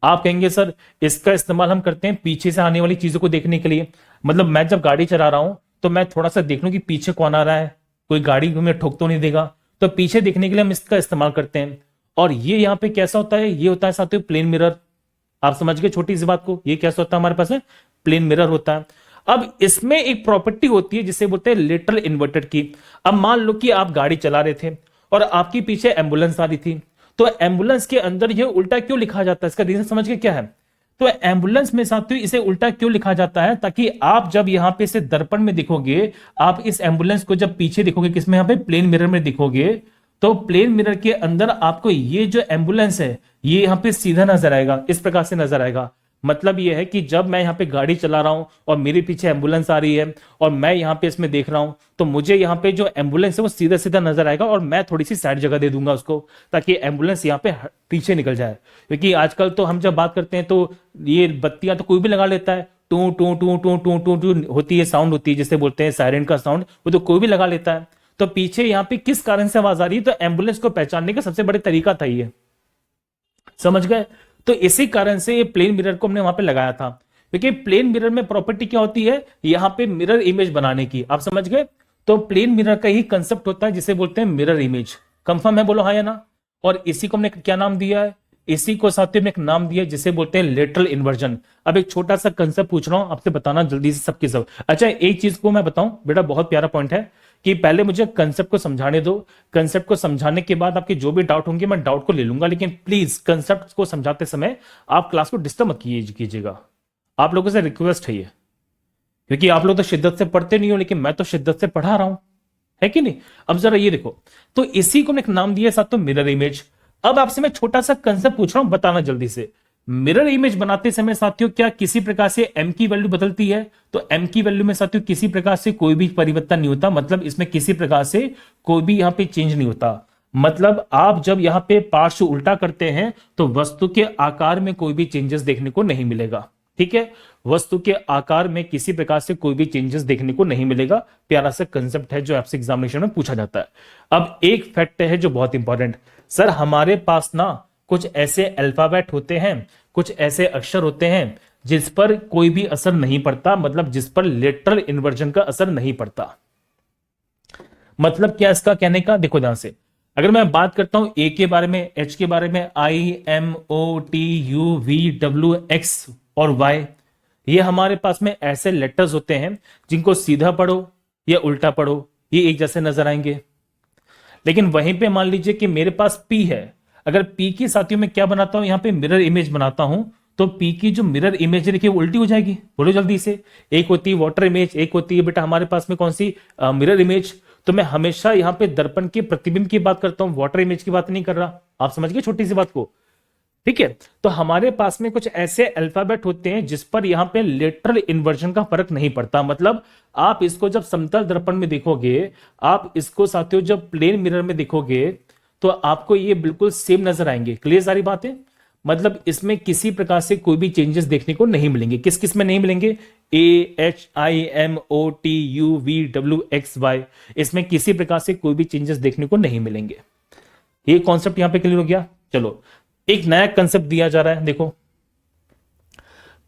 आप कहेंगे सर इसका इस्तेमाल हम करते हैं पीछे से आने वाली चीजों को देखने के लिए, मतलब मैं जब गाड़ी चला रहा हूं तो मैं थोड़ा सा देख लूं कि पीछे कौन आ रहा है, कोई गाड़ी में ठोक तो नहीं देगा, तो पीछे देखने के लिए हम इसका इस्तेमाल करते हैं। और ये यहाँ पे कैसा होता है, ये होता है साथियों प्लेन मिरर। आप समझ गए छोटी सी बात को, ये कैसा होता है हमारे पास में, प्लेन मिरर होता है। अब इसमें एक प्रॉपर्टी होती है जिसे बोलते हैं लेटरल इन्वर्टेड की। अब मान लो कि आप गाड़ी चला रहे थे और आपके पीछे एम्बुलेंस आ रही थी, तो एम्बुलेंस के अंदर ये उल्टा क्यों लिखा जाता है, इसका रीजन समझ के क्या है। तो एम्बुलेंस में साथियों इसे उल्टा क्यों लिखा जाता है, ताकि आप जब यहां पे इसे दर्पण में दिखोगे, आप इस एम्बुलेंस को जब पीछे दिखोगे, किसमें, यहां पे प्लेन मिरर में दिखोगे, तो प्लेन मिरर के अंदर आपको ये जो एम्बुलेंस है ये यहां पे सीधा नजर आएगा, इस प्रकार से नजर आएगा। मतलब ये है कि जब मैं यहाँ पे गाड़ी चला रहा हूं और मेरे पीछे एम्बुलेंस आ रही है और मैं यहाँ पे इसमें देख रहा हूं, तो मुझे यहाँ पे जो एम्बुलेंस है वो सीधा सीधा नजर आएगा और मैं थोड़ी सी साइड जगह दे दूंगा उसको, ताकि एम्बुलेंस यहाँ पे पीछे निकल जाए। क्योंकि आजकल तो हम जब बात करते हैं तो ये बत्तियां तो कोई भी लगा लेता है, टू टू टू टू टू टू टू होती है, साउंड होती है जिसे बोलते हैं सायरन का साउंड, वो तो कोई भी लगा लेता है। तो पीछे यहाँ पे किस कारण से आवाज आ रही है, तो एम्बुलेंस को पहचानने का सबसे बड़ा तरीका था ये, समझ गए। तो इसी कारण से ये प्लेन मिरर को हमने वहां पे लगाया था, क्योंकि प्लेन मिरर में प्रॉपर्टी क्या होती है, यहां पे मिरर इमेज बनाने की, आप समझ गए। तो प्लेन मिरर का ही कंसेप्ट होता है जिसे बोलते हैं मिरर इमेज। कंफर्म है, बोलो हाँ या ना। और इसी को हमने क्या नाम दिया है, इसी को साथियों में एक नाम दिया है जिसे बोलते हैं लेटरल इन्वर्जन। अब एक छोटा सा कंसेप्ट पूछ रहा हूं आपसे, बताना जल्दी से सबके सब। अच्छा, एक चीज को मैं बताऊं बेटा, बहुत प्यारा पॉइंट है कि पहले मुझे कंसेप्ट को समझाने दो। कंसेप्ट को समझाने के बाद आपके जो भी डाउट होंगे मैं डाउट को ले लूंगा, लेकिन प्लीज कंसेप्ट को समझाते समय आप क्लास को डिस्टर्ब मत कीजिएगा। आप लोगों से रिक्वेस्ट है ये, क्योंकि आप लोग तो शिद्दत से पढ़ते नहीं हो, लेकिन मैं तो शिद्दत से पढ़ा रहा हूं, है कि नहीं। अब जरा ये देखो, तो इसी को मैं एक नाम दिया साथ तो मिरर इमेज। अब आपसे मैं छोटा सा कंसेप्ट पूछ रहा हूं, बताना जल्दी से। मिरर इमेज बनाते समय साथियों क्या किसी प्रकार से m की वैल्यू बदलती है? तो m की वैल्यू में साथियों किसी प्रकार से कोई भी परिवर्तन नहीं होता, मतलब इसमें किसी प्रकार से कोई भी यहां पे चेंज नहीं होता। मतलब आप जब यहां पे पार्श्व उल्टा करते हैं तो वस्तु के आकार में कोई भी चेंजेस देखने को नहीं मिलेगा। ठीक है, वस्तु के आकार में किसी प्रकार से कोई भी चेंजेस देखने को नहीं मिलेगा। प्यारा सा कंसेप्ट है जो आपसे एग्जामिनेशन में पूछा जाता है। अब एक फैक्ट है जो बहुत इंपॉर्टेंट, सर हमारे पास ना कुछ ऐसे अल्फाबेट होते हैं, कुछ ऐसे अक्षर होते हैं जिस पर कोई भी असर नहीं पड़ता, मतलब जिस पर लेटरल इन्वर्जन का असर नहीं पड़ता। मतलब क्या इसका कहने का, देखो ध्यान से, अगर मैं बात करता हूं ए के बारे में, एच के बारे में, IMOTUVW X और Y, ये हमारे पास में ऐसे लेटर्स होते हैं जिनको सीधा पढ़ो या उल्टा पढ़ो ये एक जैसे नजर आएंगे। लेकिन वहीं पे मान लीजिए कि मेरे पास P है, अगर P की साथियों में क्या बनाता हूं, यहां पे मिरर इमेज बनाता हूं, तो P की जो मिरर इमेज देखिए उल्टी हो जाएगी। बोलो जल्दी से, एक होती है वाटर इमेज, एक होती है बेटा हमारे पास में कौन सी, मिरर इमेज। तो मैं हमेशा यहां पे दर्पण के प्रतिबिंब की बात करता हूं, वाटर इमेज की बात नहीं कर रहा। आप समझ गए छोटी सी बात को, ठीक है। तो हमारे पास में कुछ ऐसे अल्फाबेट होते हैं जिस पर यहां पे लेटरल इन्वर्जन का फर्क नहीं पड़ता। मतलब आप इसको जब समतल दर्पण में देखोगे, आप इसको साथियों जब प्लेन मिरर में देखोगे, तो आपको ये बिल्कुल सेम नजर आएंगे। क्लियर सारी बातें, मतलब इसमें किसी प्रकार से कोई भी चेंजेस देखने को नहीं मिलेंगे। किस किस में नहीं मिलेंगे, AHIMOTUVWXY, इसमें किसी प्रकार से कोई भी चेंजेस देखने को नहीं मिलेंगे। ये कॉन्सेप्ट यहां पे क्लियर हो गया। चलो एक नया कंसेप्ट दिया जा रहा है, देखो,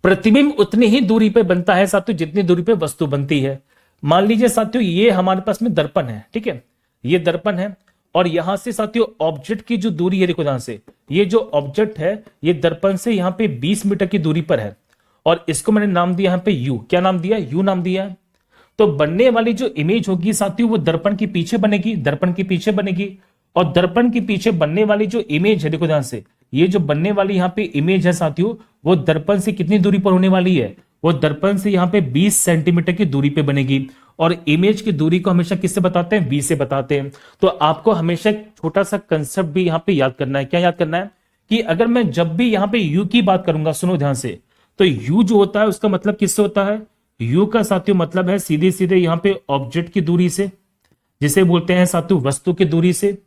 प्रतिबिंब उतनी ही दूरी पे बनता है साथियों जितनी दूरी पे वस्तु बनती है। मान लीजिए साथियों ये हमारे पास में दर्पण है, ठीक है, ये दर्पण है, और यहां से साथियों ऑब्जेक्ट की जो दूरी है, देखो ध्यान से, ये जो ऑब्जेक्ट है ये दर्पण से यहां पे 20 मीटर की दूरी पर है, और इसको मैंने नाम दिया यहां पे U। क्या नाम दिया, U नाम दिया है। तो बनने वाली जो इमेज होगी साथियों वो दर्पण के पीछे बनेगी, दर्पण के पीछे बनेगी, और दर्पण के पीछे बनने वाली जो इमेज है, देखो ध्यान से, ये जो बनने वाली यहां पे इमेज है साथियों, वो दर्पण से कितनी दूरी पर होने वाली है, वो दर्पण से यहां पे 20 सेंटीमीटर की दूरी पे बनेगी। और इमेज की दूरी को हमेशा किससे बताते हैं, V से बताते हैं। तो आपको हमेशा एक छोटा सा कंसेप्ट भी यहां पे याद करना है। क्या याद करना है कि अगर मैं जब भी यहां पे U की बात करूंगा, सुनो ध्यान से, तो U जो होता है उसका मतलब किससे होता है, U का साथियों मतलब है सीधे सीधे यहां पे ऑब्जेक्ट की दूरी से, जिसे बोलते हैं साथियों वस्तु की दूरी से।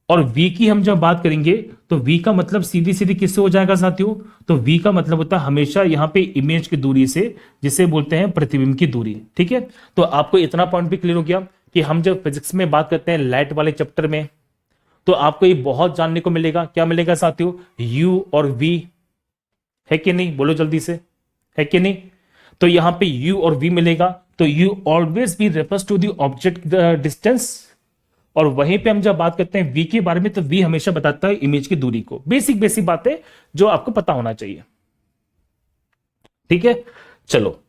और V की हम जब बात करेंगे तो V का मतलब सीधी सीधी किससे हो जाएगा साथियों, तो V का मतलब होता है हमेशा यहां पे इमेज की दूरी से, जिसे बोलते हैं प्रतिबिंब की दूरी। ठीक है, तो आपको इतना पॉइंट भी क्लियर हो गया कि हम जब फिजिक्स में बात करते हैं लाइट वाले चैप्टर में, तो आपको ये बहुत जानने को मिलेगा। क्या मिलेगा साथियों, U और V, है कि नहीं, बोलो जल्दी से, है कि नहीं। तो यहां पे U और V मिलेगा, तो U always be refers to the object distance, और वहीं पे हम जब बात करते हैं V के बारे में, तो V हमेशा बताता है इमेज की दूरी को। बेसिक बेसिक बातें जो आपको पता होना चाहिए, ठीक है। चलो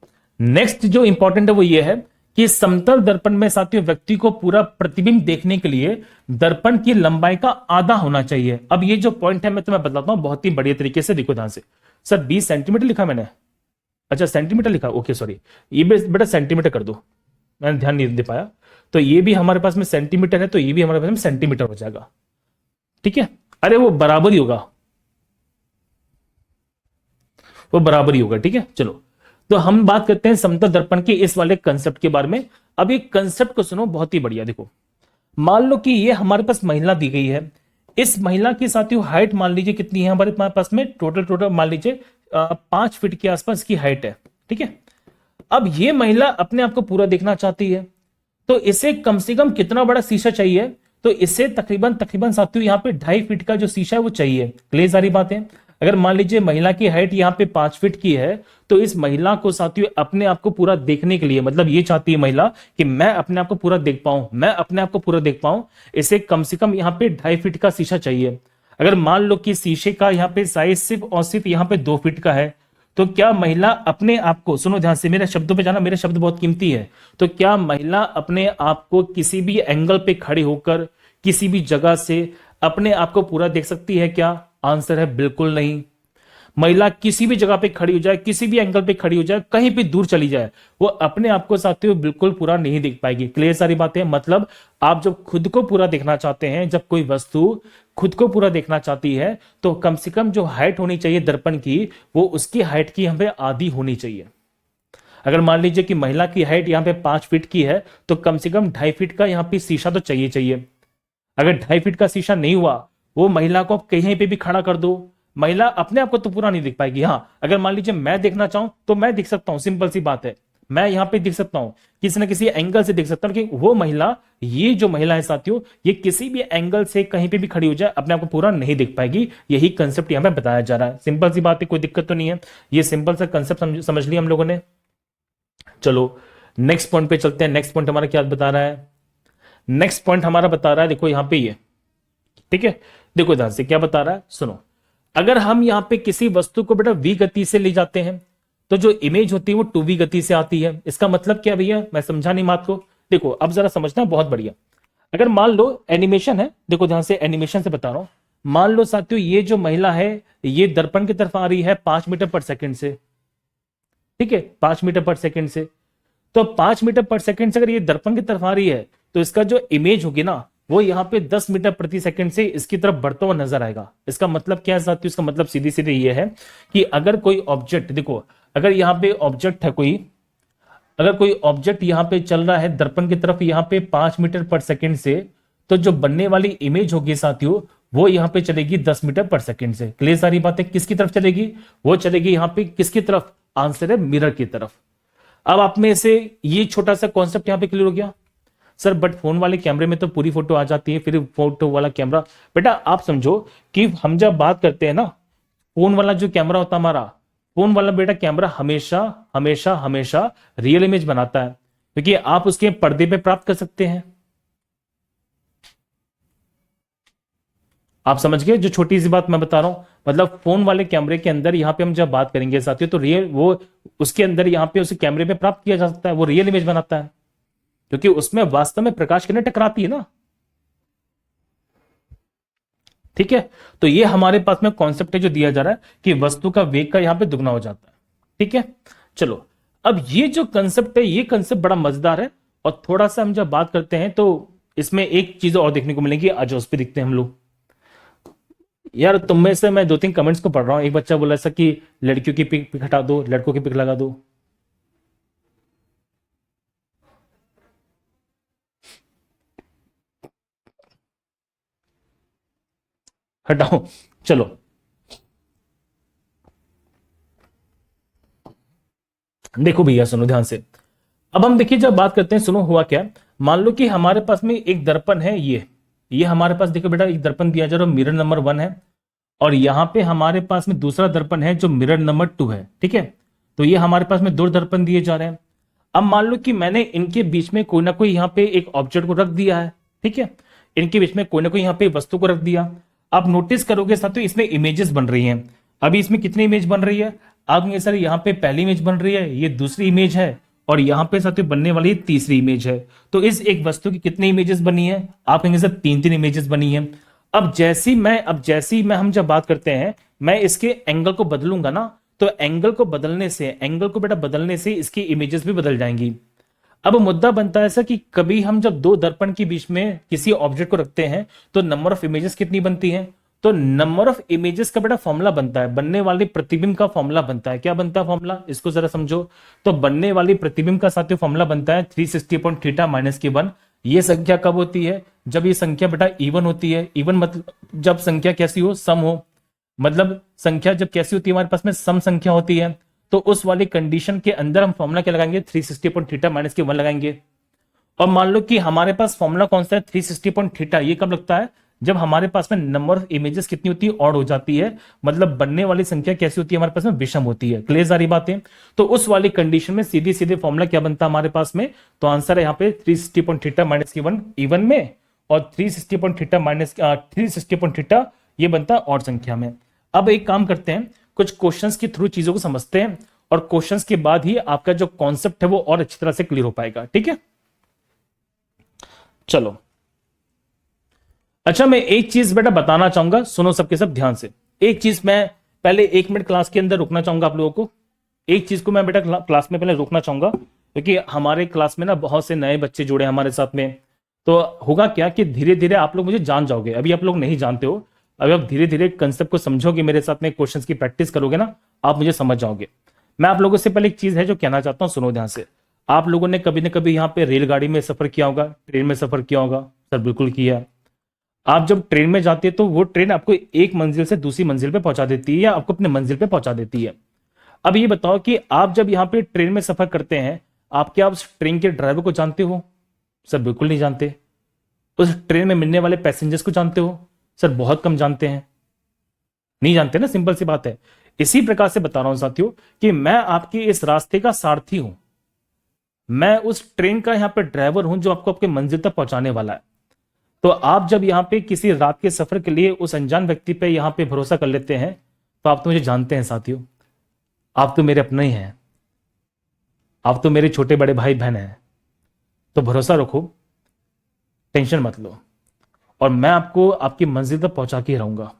नेक्स्ट जो इंपॉर्टेंट है वो ये है कि समतल दर्पण में साथियों व्यक्ति को पूरा प्रतिबिंब देखने के लिए दर्पण की लंबाई का आधा होना चाहिए। अब ये जो पॉइंट है मैं तुम्हें बताता हूं बहुत ही बढ़िया तरीके से, देखो ध्यान से। सर 20 सेंटीमीटर लिखा मैंने, अच्छा सेंटीमीटर लिखा, ओके सॉरी, ये बेटा सेंटीमीटर कर दो, मैंने ध्यान नहीं दे पाया। तो ये भी हमारे पास में सेंटीमीटर है, तो ये भी हमारे पास में सेंटीमीटर हो जाएगा, ठीक है। अरे वो बराबर ही होगा, वो बराबर ही होगा, ठीक है। चलो तो हम बात करते हैं समतल दर्पण के इस वाले कंसेप्ट के बारे में। अब ये कंसेप्ट को सुनो, बहुत ही बढ़िया। देखो मान लो कि ये हमारे पास महिला दी गई है, इस महिला की साथियों हाइट मान लीजिए कितनी है हमारे पास में, टोटल मान लीजिए 5 फीट के आसपास की हाइट है, ठीक है। अब ये महिला अपने आप को पूरा देखना चाहती है, तो इसे कम से कम कितना बड़ा शीशा चाहिए, तो इसे तकरीबन साथियों यहाँ पे 2.5 फीट का जो शीशा है वो चाहिए। क्लियर सारी बातें, अगर मान लीजिए महिला की हाइट यहाँ पे 5 फीट की है, तो इस महिला को साथियों अपने आप को पूरा देखने के लिए, मतलब ये चाहती है महिला कि मैं अपने आप को पूरा देख पाऊं, मैं अपने आप को पूरा देख पाऊं, इसे कम से कम यहाँ पे 2.5 फीट का शीशा चाहिए। अगर मान लो कि शीशे का यहाँ पे साइज सिर्फ और सिर्फ यहाँ पे 2 फीट का है, तो क्या महिला अपने आप को, सुनो ध्यान से, मेरे शब्दों पे जाना, मेरे शब्द बहुत कीमती है, तो क्या महिला अपने आप को किसी भी एंगल पे खड़ी होकर किसी भी जगह से अपने आप को पूरा देख सकती है क्या? आंसर है बिल्कुल नहीं। महिला किसी भी जगह पे खड़ी हो जाए, किसी भी एंगल पे खड़ी हो जाए, कहीं भी दूर चली जाए, वो अपने आप को साथियों बिल्कुल पूरा नहीं देख पाएगी। क्लियर सारी बातें? मतलब आप जब खुद को पूरा देखना चाहते हैं, जब कोई वस्तु खुद को पूरा देखना चाहती है, तो कम से कम जो हाइट होनी चाहिए दर्पण की, वो उसकी हाइट की हमें आधी होनी चाहिए। अगर मान लीजिए कि महिला की हाइट यहाँ पे 5 फीट की है, तो कम से कम 2.5 फीट का यहाँ पे शीशा तो चाहिए चाहिए। अगर 2.5 फीट का शीशा नहीं हुआ, वो महिला को आप कहीं पे भी खड़ा कर दो, महिला अपने आप को तो पूरा नहीं दिख पाएगी। हाँ, अगर मान लीजिए मैं देखना चाहूं तो मैं दिख सकता हूं, सिंपल सी बात है, मैं यहां पे दिख सकता हूं, किसी ना किसी एंगल से दिख सकता हूं, लेकिन वो महिला, ये जो महिला है साथियों, ये किसी भी एंगल से कहीं पे भी खड़ी हो जाए अपने आप को पूरा नहीं दिख पाएगी। यही कंसेप्ट यहां पे बताया जा रहा है। सिंपल सी बात है, कोई दिक्कत तो नहीं है। ये सिंपल सा कंसेप्ट समझ लिया हम लोगों ने। चलो नेक्स्ट पॉइंट पे चलते हैं। नेक्स्ट पॉइंट हमारा क्या बता रहा है? नेक्स्ट पॉइंट हमारा बता रहा है, देखो यहां पे, ये ठीक है, देखो ध्यान से क्या बता रहा है, सुनो। अगर हम यहां पे किसी वस्तु को बेटा v गति से ले जाते हैं, तो जो इमेज होती है वो 2v गति से आती है। इसका मतलब क्या भैया? मैं समझा नहीं बात को। देखो अब जरा समझना, बहुत बढ़िया। अगर मान लो एनिमेशन है, देखो ध्यान से, एनिमेशन से बता रहा हूं। मान लो साथियों ये जो महिला है, ये दर्पण की तरफ आ रही है 5 मीटर पर सेकंड से, ठीक है, 5 मीटर पर सेकंड से। तो 5 मीटर पर सेकंड से अगर ये दर्पण की तरफ आ रही है, तो इसका जो इमेज होगी ना, वो यहाँ पे 10 मीटर प्रति सेकंड से इसकी तरफ बढ़ता हुआ नजर आएगा। इसका मतलब क्या है साथियों? इसका मतलब सीधी सीधी ये है कि अगर कोई ऑब्जेक्ट, देखो अगर यहाँ पे ऑब्जेक्ट है कोई, अगर कोई ऑब्जेक्ट यहाँ पे चल रहा है दर्पण की तरफ यहाँ पे 5 मीटर पर सेकंड से, तो जो बनने वाली इमेज होगी साथियों, वो यहाँ पे चलेगी 10 मीटर पर सेकंड से। क्लियर सारी बातें? किसकी तरफ चलेगी? वो चलेगी यहाँ पे किसकी तरफ? आंसर है मिरर की तरफ। अब आप में से ये छोटा सा कॉन्सेप्ट यहाँ पे क्लियर हो गया? सर बट फोन वाले कैमरे में तो पूरी फोटो आ जाती है, फिर फोटो वाला कैमरा, बेटा आप समझो कि हम जब बात करते हैं ना, फोन वाला जो कैमरा होता है हमारा, फोन वाला बेटा कैमरा हमेशा हमेशा हमेशा रियल इमेज बनाता है, क्योंकि आप उसके पर्दे पे प्राप्त कर सकते हैं। आप समझ गए जो छोटी सी बात मैं बता रहा हूं? मतलब फोन वाले कैमरे के अंदर यहाँ पे हम जब बात करेंगे साथियों, तो रियल, वो उसके अंदर यहाँ पे उसे कैमरे पे प्राप्त किया जा सकता है, वो रियल इमेज बनाता है, क्योंकि उसमें वास्तव में प्रकाश किरणें टकराती है ना। ठीक है, तो ये हमारे पास में कॉन्सेप्ट है जो दिया जा रहा है कि वस्तु का वेग का यहां पे दुगना हो जाता है। ठीक है, चलो अब ये जो कंसेप्ट है, ये कंसेप्ट बड़ा मजेदार है, और थोड़ा सा हम जब बात करते हैं तो इसमें एक चीज और देखने को मिलेगी। आज उस पर दिखते हैं हम लोग। यार तुम में से मैं 2-3 कमेंट्स को पढ़ रहा हूं। एक बच्चा बोला ऐसा कि लड़कियों की पिक हटा दो, लड़कों की पिक लगा दो। हटाओ, चलो देखो भैया, सुनो ध्यान से। अब हम देखिए जब बात करते हैं, सुनो हुआ क्या, मान लो कि हमारे पास में एक दर्पण है, ये हमारे पास देखो बेटा एक दर्पण दिया जा रहा है, मिरर नंबर 1 है, और यहां पे हमारे पास में दूसरा दर्पण है जो मिरर नंबर 2 है। ठीक है, तो ये हमारे पास में 2 दर्पण दिए जा रहे हैं। अब मान लो कि मैंने इनके बीच में कोई ना कोई यहाँ पे एक ऑब्जेक्ट को रख दिया है। ठीक है, इनके बीच में कोई ना कोई यहाँ पे वस्तु को रख दिया। आप नोटिस करोगे साथियों, इसमें इमेजेस बन रही हैं। अभी इसमें कितनी इमेज बन रही है? आप ये सर यहाँ पे पहली इमेज बन रही है, ये दूसरी इमेज है, और यहाँ पे साथियों बनने वाली तीसरी इमेज है। तो इस एक वस्तु की कितनी इमेजेस बनी है? आप कहेंगे सर 3-3 इमेजेस बनी है। अब जैसी मैं हम जब बात करते हैं, मैं इसके एंगल को बदलूंगा ना, तो एंगल को बेटा बदलने से इसकी इमेजेस भी बदल जाएंगी। अब मुद्दा बनता है ऐसा कि कभी हम जब 2 दर्पण के बीच में किसी ऑब्जेक्ट को रखते हैं, तो नंबर ऑफ इमेजेस कितनी बनती हैं? तो नंबर ऑफ इमेजेस का बेटा फॉर्मूला बनता है, बनने वाले प्रतिबिंब का फॉर्मूला बनता है। क्या बनता है फॉर्मूला? इसको जरा समझो। तो बनने वाली प्रतिबिंब का साथियों फॉर्मूला बनता है 360 माइनस के 1। ये संख्या कब होती है? जब ये संख्या बेटा इवन होती है। इवन मतलब जब संख्या कैसी हो? सम हो। मतलब संख्या जब कैसी होती है हमारे पास में? सम संख्या होती है। तो उस वाली कंडीशन के अंदर हम फॉर्मूला क्या लगाएंगे? 360 माइनस के 1 लगाएंगे। और मान लो कि हमारे पास फॉर्मूला कौन सा है? 360 ये कब लगता है? जब हमारे पास में नंबर ऑफ इमेजेस कितनी होती है, ऑड हो जाती है, मतलब बनने वाली संख्या कैसी होती है हमारे पास में, विषम होती है। क्लियर सारी बातें। तो उस वाली कंडीशन में सीधे सीधे फॉर्मूला क्या बनता है हमारे पास में, तो आंसर है यहाँ पे 360 माइनस की वन इवन में, और 360 माइनस 360 ये बनता है ऑड संख्या में। अब एक काम करते हैं, कुछ क्वेश्चंस के थ्रू चीजों को समझते हैं, और क्वेश्चंस के बाद ही आपका जो कॉन्सेप्ट है वो और अच्छी तरह से क्लियर हो पाएगा। ठीक है, चलो। अच्छा, मैं एक चीज बेटा बताना चाहूंगा, सुनो सबके सब ध्यान से। एक चीज मैं पहले 1 मिनट क्लास के अंदर रुकना चाहूंगा आप लोगों को। एक चीज को मैं बेटा क्लास में पहले रोकना चाहूंगा, क्योंकि हमारे क्लास में ना बहुत से नए बच्चे जुड़े हैं हमारे साथ में। तो होगा क्या कि धीरे धीरे आप लोग मुझे जान जाओगे, अभी आप लोग नहीं जानते हो। अभी आप धीरे धीरे कंसेप्ट को समझोगे, मेरे साथ में क्वेश्चंस की प्रैक्टिस करोगे ना, आप मुझे समझ जाओगे। मैं आप लोगों से पहले एक चीज है जो कहना चाहता हूं, सुनो ध्यान से। आप लोगों ने कभी ना कभी यहाँ पे रेलगाड़ी में सफर किया होगा, ट्रेन में सफर किया होगा। सर बिल्कुल किया। आप जब ट्रेन में जाते हैं तो वो ट्रेन आपको एक मंजिल से दूसरी मंजिल पे पहुंचा देती है, या आपको अपने मंजिल पे पहुंचा देती है। अब ये बताओ कि आप जब यहाँ पे ट्रेन में सफर करते हैं, आप क्या उस ट्रेन के ड्राइवर को जानते हो? सर बिल्कुल नहीं जानते। उस ट्रेन में मिलने वाले पैसेंजर्स को जानते हो? सर बहुत कम जानते हैं। नहीं जानते ना, सिंपल सी बात है। इसी प्रकार से बता रहा हूं साथियों कि मैं आपके इस रास्ते का सारथी हूं, मैं उस ट्रेन का यहाँ पे ड्राइवर हूं जो आपको आपके मंजिल तक पहुंचाने वाला है। तो आप जब यहाँ पे किसी रात के सफर के लिए उस अनजान व्यक्ति पे यहाँ पे भरोसा कर लेते हैं, तो आप तो मुझे जानते हैं साथियों, आप तो मेरे अपने ही हैं, आप तो मेरे छोटे बड़े भाई बहन हैं। तो भरोसा रखो, टेंशन मत लो, और मैं आपको आपकी मंजिल तक पहुंचा के रहूंगा।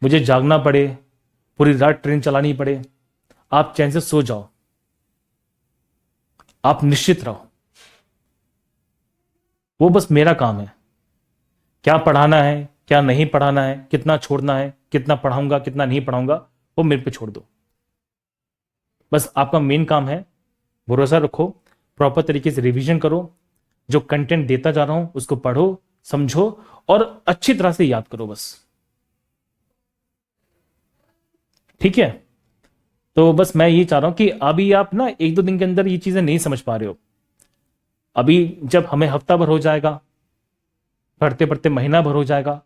मुझे जागना पड़े, पूरी रात ट्रेन चलानी पड़े, आप चैन से सो जाओ, आप निश्चित रहो। वो बस मेरा काम है। क्या पढ़ाना है, क्या नहीं पढ़ाना है, कितना छोड़ना है, कितना पढ़ाऊंगा कितना नहीं पढ़ाऊंगा, वो मेरे पे छोड़ दो। बस आपका मेन काम है भरोसा रखो, प्रॉपर तरीके से रिवीजन करो, जो कंटेंट देता जा रहा हूं उसको पढ़ो, समझो और अच्छी तरह से याद करो बस। ठीक है, तो बस मैं ये चाह रहा हूं कि अभी आप ना 1-2 दिन के अंदर ये चीजें नहीं समझ पा रहे हो। अभी जब हमें हफ्ता भर हो जाएगा, पढ़ते पढ़ते महीना भर हो जाएगा,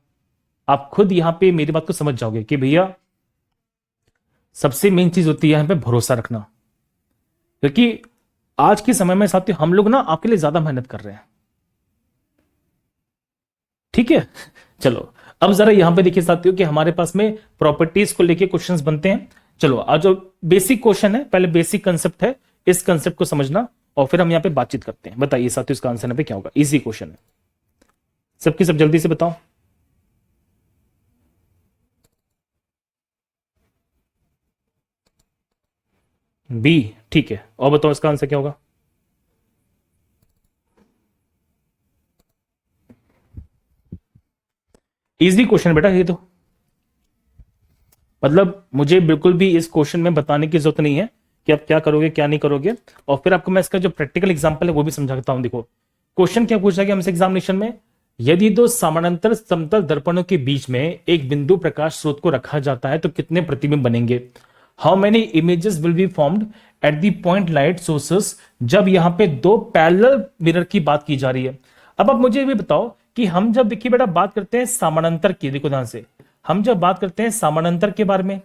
आप खुद यहां पे मेरी बात को समझ जाओगे कि भैया सबसे मेन चीज होती है यहां पे भरोसा रखना। क्योंकि आज के समय में साथियों हम लोग ना आपके लिए ज्यादा मेहनत कर रहे हैं। ठीक है, चलो अब जरा यहां पे देखिए साथियों कि हमारे पास में प्रॉपर्टीज को लेके क्वेश्चंस बनते हैं। चलो आज जो बेसिक क्वेश्चन है, पहले बेसिक कंसेप्ट है, इस कंसेप्ट को समझना और फिर हम यहां पे बातचीत करते हैं। बताइए साथियों इसका आंसर यहाँ पे क्या होगा? इजी क्वेश्चन है, सबकी सब जल्दी से बताओ। बी, ठीक है, और बताओ इसका आंसर क्या होगा? इजी क्वेश्चन बेटा ये तो, मतलब मुझे बिल्कुल भी इस क्वेश्चन में बताने की जरूरत नहीं है कि आप क्या करोगे क्या नहीं करोगे। और फिर आपको मैं इसका जो प्रैक्टिकल एग्जांपल है वो भी समझाता हूं। देखो क्वेश्चन क्या पूछा गया हमसे एग्जामिनेशन में, यदि दो समानांतर समतल दर्पणों के बीच में एक बिंदु प्रकाश स्रोत को रखा जाता है तो कितने प्रतिबिंब बनेंगे? How many images will be formed at the point light sources, जब यहां पे दो पैरेलल मिरर की बात की जा रही है। अब आप मुझे ये भी बताओ कि हम जब देखिए बेटा बात करते हैं समानांतर की, देखो ध्यान से, हम जब बात करते हैं समानांतर के बारे में,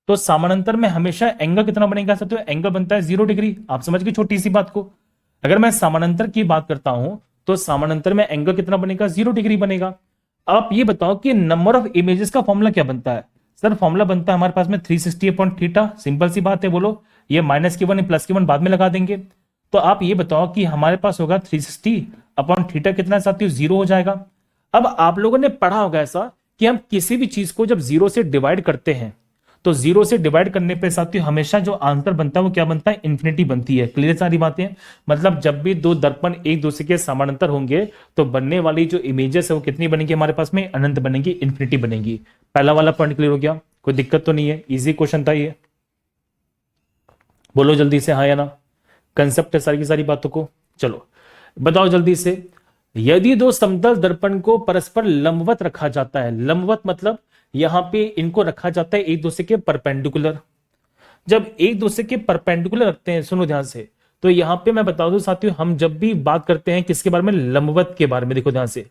तो समानांतर में हमेशा एंगल कितना बनेगा? तो एंगल बनता है 0 डिग्री। आप समझ गए छोटी सी बात को। अगर मैं समानांतर की बात करता हूं तो समानांतर में एंगल कितना बनेगा? 0 डिग्री बनेगा। आप ये बताओ कि नंबर ऑफ इमेजेस का फॉर्मूला क्या बनता है? सर फॉर्मूला बनता है हमारे पास में 360 अपॉन थीटा। सिंपल सी बात है, बोलो ये -1 +1 बाद में लगा देंगे। तो आप ये बताओ कि हमारे पास होगा 360 अपॉन थीटा कितना साथियों? 0 हो जाएगा। अब आप लोगों ने पढ़ा होगा ऐसा कि हम किसी भी चीज को जब 0 से डिवाइड करते हैं तो 0 से डिवाइड करने पे साथियों हमेशा जो आंसर बनता है वो क्या बनता है? इंफिनिटी बनती है। क्लियर सारी बातें? मतलब जब भी दो दर्पण एक दूसरे के समानांतर होंगे तो बनने वाली जो इमेजेस है वो कितनी बनेगी हमारे पास में? अनंत बनेगी, इंफिनिटी बनेगी। पहला वाला पॉइंट क्लियर हो गया, कोई दिक्कत तो नहीं है, इजी क्वेश्चन था ये। बोलो जल्दी से हाँ या ना, कंसेप्ट है सारी की सारी बातों को। चलो बताओ जल्दी से, यदि दो समतल दर्पण को परस्पर लंबवत रखा जाता है, लंबवत मतलब यहां पे इनको रखा जाता है एक दूसरे के परपेंडिकुलर। जब एक दूसरे के परपेंडिकुलर रखते हैं, सुनो ध्यान से, तो यहां पे मैं बता दूं साथियों, हम जब भी बात करते हैं किसके बारे में? लंबवत के बारे में। देखो ध्यान से,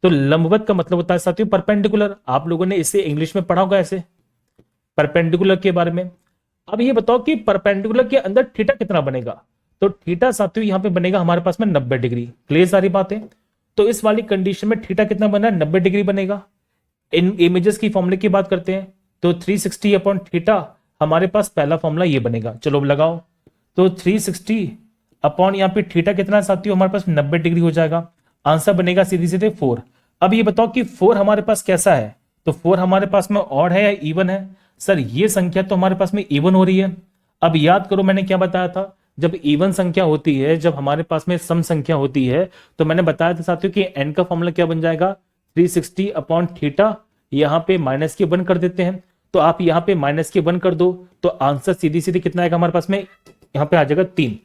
तो लंबवत का मतलब होता है साथियों परपेंडिकुलर। आप लोगों ने इसे इंग्लिश में पढ़ा होगा ऐसे, परपेंडिकुलर के बारे में। अब ये बताओ कि परपेंडिकुलर के अंदर थीटा कितना बनेगा। तो थीटा साथियों यहां पे बनेगा हमारे पास में 90 डिग्री। क्लियर सारी बातें। तो इस वाली कंडीशन में थीटा कितना बना है, 90 डिग्री बनेगा। इन इमेजेस की फॉर्मूले की बात करते हैं तो 360 अपॉन थीटा हमारे पास पहला फॉर्मूला ये बनेगा। चलो अब लगाओ। तो 360 अपॉन यहाँ पे थीटा कितना है साथियों, हमारे पास 90 डिग्री हो जाएगा। आंसर बनेगा सीधे सीधे 4। अब ये बताओ कि 4 हमारे पास कैसा है। तो 4 हमारे पास में ऑड है या इवन है। सर ये संख्या तो हमारे पास में इवन हो रही है। अब याद करो मैंने क्या बताया था, जब इवन संख्या होती है, जब हमारे पास में सम संख्या होती है, तो मैंने बताया था साथियों कि एन का फॉर्मूला क्या बन जाएगा, 360 अपॉन थीटा। यहां पे माइनस के 1 कर देते हैं, तो आप यहां पे माइनस के 1 कर दो तो आंसर सीधी सीधी कितना आएगा हमारे पास में, यहां पे आ जाएगा 3।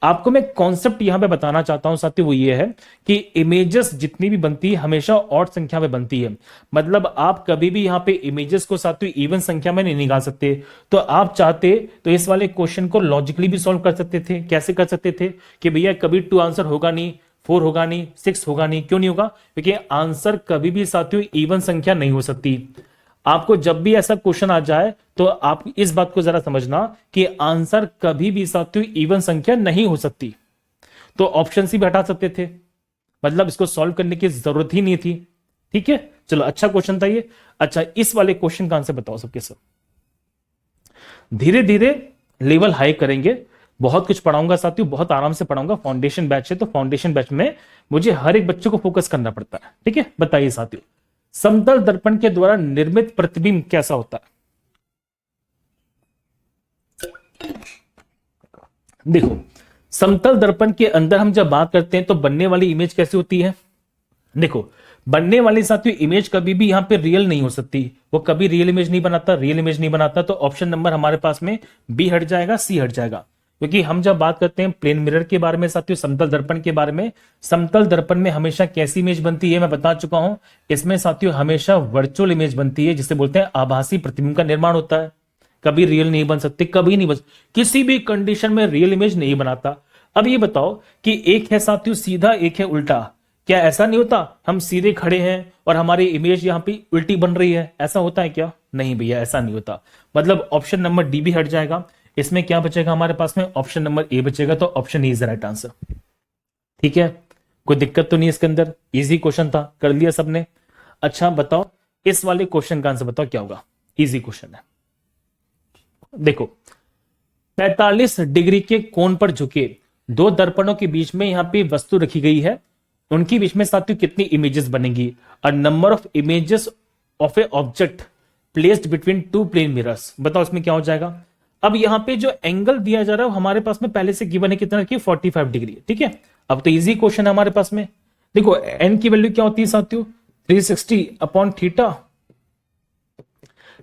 आपको मैं कॉन्सेप्ट यहां पे बताना चाहता हूं साथियों, वो ये है कि इमेजेस जितनी भी बनती है हमेशा ऑड संख्या में बनती है। मतलब आप कभी भी यहां पे इमेजेस को साथियों इवन संख्या में नहीं निकाल सकते। तो आप चाहते तो इस वाले क्वेश्चन को लॉजिकली भी सॉल्व कर सकते थे। कैसे कर सकते थे कि भैया कभी 2 आंसर होगा नहीं, 4 होगा नहीं, 6 होगा नहीं। क्यों नहीं होगा, क्योंकि आंसर कभी भी साथियों इवन संख्या नहीं हो सकती। आपको जब भी ऐसा क्वेश्चन आ जाए तो आप इस बात को जरा समझना कि आंसर कभी भी साथियों इवन संख्या नहीं हो सकती। तो ऑप्शन सी भी हटा सकते थे, मतलब इसको सॉल्व करने की जरूरत ही नहीं थी। ठीक है, चलो अच्छा क्वेश्चन था ये। अच्छा, इस वाले क्वेश्चन का आंसर बताओ सबके सब। धीरे धीरे लेवल हाई करेंगे, बहुत कुछ पढ़ाऊंगा साथियों, बहुत आराम से पढ़ाऊंगा। फाउंडेशन बैच है तो फाउंडेशन बैच में मुझे हर एक बच्चे को फोकस करना पड़ता है। ठीक है, बताइए साथियों, समतल दर्पण के द्वारा निर्मित प्रतिबिंब कैसा होता है। देखो, समतल दर्पण के अंदर हम जब बात करते हैं तो बनने वाली इमेज कैसी होती है। देखो, बनने वाली साथियों इमेज कभी भी यहां पे रियल नहीं हो सकती, वो कभी रियल इमेज नहीं बनाता, रियल इमेज नहीं बनाता। तो ऑप्शन नंबर हमारे पास में बी हट जाएगा, सी हट जाएगा। क्योंकि हम जब बात करते हैं प्लेन मिरर के बारे में साथियों, समतल दर्पण के बारे में, समतल दर्पण में हमेशा कैसी इमेज बनती है मैं बता चुका हूं। इसमें साथियों हमेशा वर्चुअल इमेज बनती है, जिसे बोलते हैं आभासी प्रतिबिंब का निर्माण होता है। कभी रियल नहीं बन सकते, कभी नहीं बन, किसी भी कंडीशन में रियल इमेज नहीं बनाता। अब ये बताओ कि एक है साथियों सीधा, एक है उल्टा। क्या ऐसा नहीं होता हम सीधे खड़े हैं और हमारी इमेज यहां पे उल्टी बन रही है, ऐसा होता है क्या? नहीं भैया, ऐसा नहीं होता। मतलब ऑप्शन नंबर डी भी हट जाएगा। इसमें क्या बचेगा हमारे पास में, ऑप्शन नंबर ए बचेगा। तो option A is the right answer. ठीक है, कोई दिक्कत तो नहीं इसके अंदर, इजी क्वेश्चन था, कर लिया सबने। अच्छा बताओ, इस वाले क्वेश्चन का आंसर बताओ क्या होगा। इजी क्वेश्चन है। देखो, 45 डिग्री के कोण पर झुके 2 दर्पणों के बीच में यहां पे वस्तु रखी गई है, उनके बीच में साथियों कितनी इमेजेस बनेंगी। और number of images of a object placed between 2 plane mirrors, बताओ इसमें क्या हो जाएगा। अब यहां पे जो एंगल दिया जा रहा है हमारे पास में पहले से गिवन है, कितना की 45 डिग्री। ठीक है, अब तो इजी क्वेश्चन है हमारे पास में। देखो एन की वैल्यू क्या होती है साथियों, 360 अपॉन थीटा।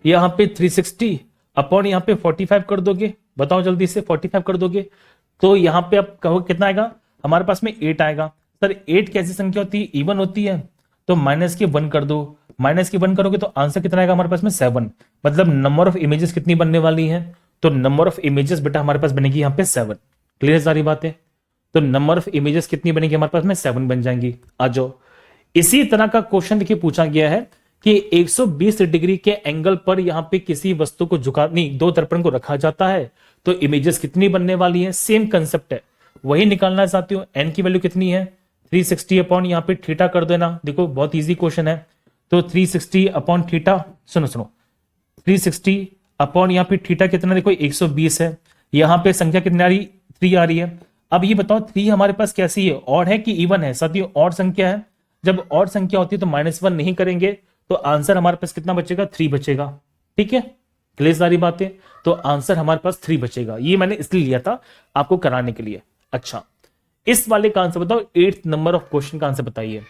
यहां पे 360 अपॉन यहां पे 45 कर दोगे, बताओ जल्दी से, 45 कर दोगे तो यहां पे आप कहो कितना आएगा हमारे पास में, 8 आएगा। सर 8 कैसी संख्या होती है, इवन होती है। तो माइनस के 1 कर दो, माइनस के 1 करोगे तो आंसर कितना आएगा हमारे पास में, 7। मतलब नंबर ऑफ इमेजेस कितनी बनने वाली है, तो नंबर ऑफ इमेजेस बेटा हमारे पास बनेगी यहाँ पे 7। क्लियर सारी बातें। तो नंबर ऑफ इमेजेस कितनी बनेगी हमारे पास में, 7 बन जाएंगी। आ जाओ, इसी तरह का क्वेश्चन देखिए पूछा गया है कि 120 डिग्री के एंगल पर यहां पे किसी वस्तु को झुका नहीं 2 दर्पण को रखा जाता है, तो इमेजेस कितनी बनने वाली है। सेम कंसेप्ट है, वही निकालना है साथियों। एन की वैल्यू कितनी है, 360 अपॉन यहाँ पे थीटा कर देना। देखो बहुत इजी क्वेश्चन है। तो 360 अपॉन थीटा, सुनो 360 अपॉन यहाँ पे थीटा कितना, देखो 120 है। यहाँ पे संख्या कितनी आ रही, 3 आ रही है। अब ये बताओ 3 हमारे पास कैसी है, ऑड है कि इवन है। साथियों ऑड संख्या है, जब ऑड संख्या होती है तो -1 नहीं करेंगे, तो आंसर हमारे पास कितना बचेगा, 3 बचेगा। ठीक है, क्लियर सारी बातें। तो आंसर हमारे पास 3 बचेगा। ये मैंने इसलिए लिया था आपको कराने के लिए। अच्छा, इस वाले का आंसर बताओ, 8th नंबर ऑफ क्वेश्चन का आंसर बताइए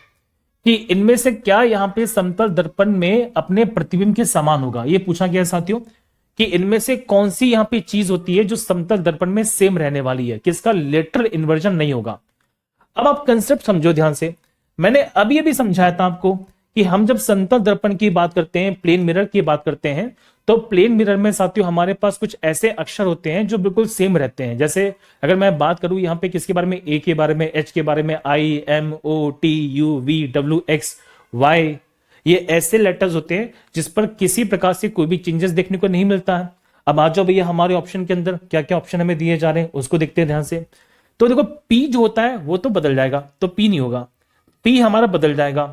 कि इनमें से क्या यहां पे समतल दर्पण में अपने प्रतिबिंब के समान होगा। ये पूछा गया साथियों कि इनमें से कौन सी यहां पे चीज होती है जो समतल दर्पण में सेम रहने वाली है, किसका लेटरल इन्वर्जन नहीं होगा। अब आप कंसेप्ट समझो ध्यान से। मैंने अभी अभी समझाया था आपको कि हम जब समतल दर्पण की बात करते हैं, प्लेन मिरर की बात करते हैं, तो प्लेन मिरर में साथियों हमारे पास कुछ ऐसे अक्षर होते हैं जो बिल्कुल सेम रहते हैं। जैसे अगर मैं बात करूं यहां पे किसके बारे में, ए के बारे में, एच के बारे में, I, M, O, T, U, V, W, X, Y, ये ऐसे लेटर्स होते हैं जिस पर किसी प्रकार से कोई भी चेंजेस देखने को नहीं मिलता है। अब आ जाओ भैया हमारे ऑप्शन के अंदर क्या क्या ऑप्शन हमें दिए जा रहे हैं उसको देखते हैं ध्यान से। तो देखो पी जो होता है वो तो बदल जाएगा, तो पी नहीं होगा, पी हमारा बदल जाएगा।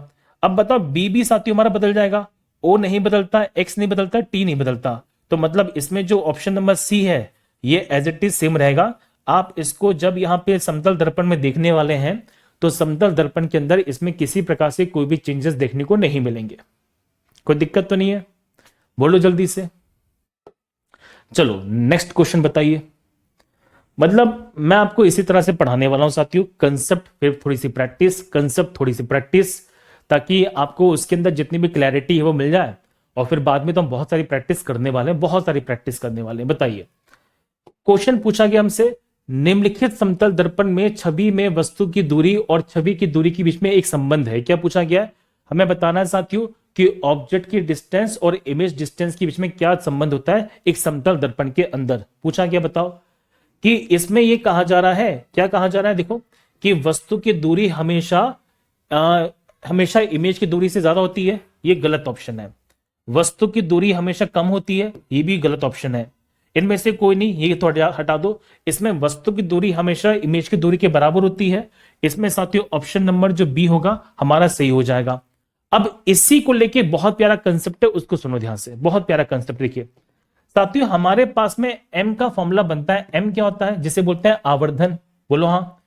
अब बताओ बी भी साथियों हमारा बदल जाएगा, ओ नहीं बदलता, एक्स नहीं बदलता, टी नहीं बदलता। तो मतलब इसमें जो ऑप्शन नंबर सी है ये एज इट इज सेम रहेगा। आप इसको जब यहां पे समतल दर्पण में देखने वाले हैं तो समतल दर्पण के अंदर इसमें किसी प्रकार से कोई भी चेंजेस देखने को नहीं मिलेंगे। कोई दिक्कत तो नहीं है? बोलो जल्दी से। चलो नेक्स्ट क्वेश्चन बताइए। मतलब मैं आपको इसी तरह से पढ़ाने वाला हूं साथियों, कंसेप्ट फिर थोड़ी सी प्रैक्टिस, कंसेप्ट थोड़ी सी प्रैक्टिस, ताकि आपको उसके अंदर जितनी भी क्लैरिटी है वो मिल जाए। और फिर बाद में तो हम बहुत सारी प्रैक्टिस करने वाले हैं, बहुत सारी प्रैक्टिस करने वाले हैं। बताइए, क्वेश्चन पूछा गया हमसे, निम्नलिखित समतल दर्पण में छवि में वस्तु की दूरी और छवि की दूरी के बीच में एक संबंध है। क्या पूछा गया है? हमें बताना है साथियों कि ऑब्जेक्ट की डिस्टेंस और इमेज डिस्टेंस के बीच में क्या संबंध होता है एक समतल दर्पण के अंदर। पूछा गया, बताओ कि इसमें यह कहा जा रहा है, क्या कहा जा रहा है? देखो कि वस्तु की दूरी हमेशा हमेशा इमेज की दूरी से ज्यादा होती है, ये गलत ऑप्शन है। वस्तु की दूरी हमेशा कम होती है, ये भी गलत ऑप्शन है। इनमें से कोई नहीं, ये थोड़ा हटा दो। इसमें वस्तु की दूरी हमेशा इमेज की दूरी के बराबर होती है। इसमें साथियों ऑप्शन नंबर जो बी होगा हमारा सही हो जाएगा। अब इसी को लेके बहुत प्यारा कंसेप्ट है, उसको सुनो ध्यान से, बहुत प्यारा कंसेप्ट देखिए साथियों। हमारे पास में एम का फॉर्मूला बनता है। एम क्या होता है? जिसे बोलते हैं आवर्धन। बोलो हाँ।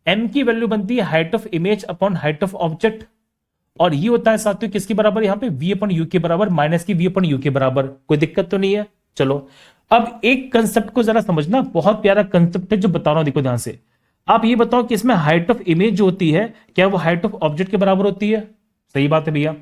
एम की वैल्यू बनती है height of image upon height of object, और ये होता है साथियों किसके बराबर? यहां पे वी अपॉन यू के बराबर, माइनस की वी अपॉन यू के बराबर। कोई दिक्कत तो नहीं है? चलो अब एक कंसेप्ट को जरा समझना, बहुत प्यारा कंसेप्ट है जो बता रहा हूं, देखो ध्यान से। आप ये बताओ कि इसमें हाइट ऑफ इमेज जो होती है क्या वो हाइट ऑफ ऑब्जेक्ट के बराबर होती है? सही बात है भैया।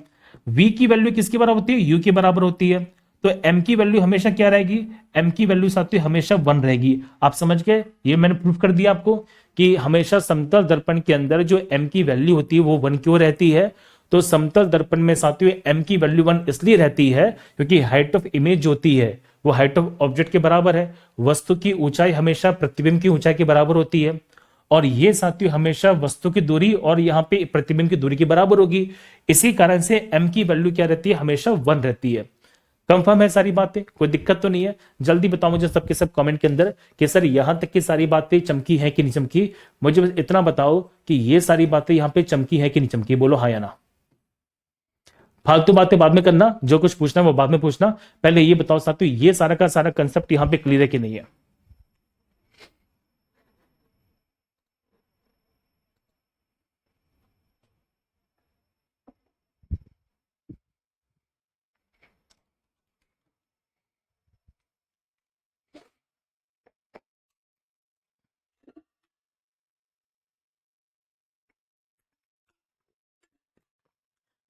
वी की वैल्यू किसके बराबर होती है? यू के बराबर होती है। तो एम की वैल्यू हमेशा क्या रहेगी? एम की वैल्यू साथियों हमेशा 1 रहेगी। आप समझ गए? ये मैंने प्रूफ कर दिया आपको कि हमेशा समतल दर्पण के अंदर जो एम की वैल्यू होती है वो 1 क्यों रहती है। तो समतल दर्पण में साथियों एम की वैल्यू 1 इसलिए रहती है क्योंकि हाइट ऑफ इमेज जो होती है वो हाइट ऑफ ऑब्जेक्ट के बराबर है। वस्तु की ऊंचाई हमेशा प्रतिबिंब की ऊंचाई के बराबर होती है, और ये साथियों हमेशा वस्तु की दूरी और यहां पे प्रतिबिंब की दूरी के बराबर होगी। इसी कारण से एम की वैल्यू क्या रहती है? हमेशा 1 रहती है। कंफर्म है सारी बातें? कोई दिक्कत तो नहीं है? जल्दी बताओ मुझे सबके सब कमेंट के अंदर कि सर यहां तक की सारी बातें चमकी है कि नहीं चमकी। मुझे बस इतना बताओ कि ये सारी बातें यहां पे चमकी है कि नहीं चमकी। बोलो हाँ या ना। फालतू बातें बाद में करना, जो कुछ पूछना वो बाद में पूछना। पहले ये बताओ साथियों ये सारा का सारा कंसेप्ट यहां पे क्लियर है कि नहीं है?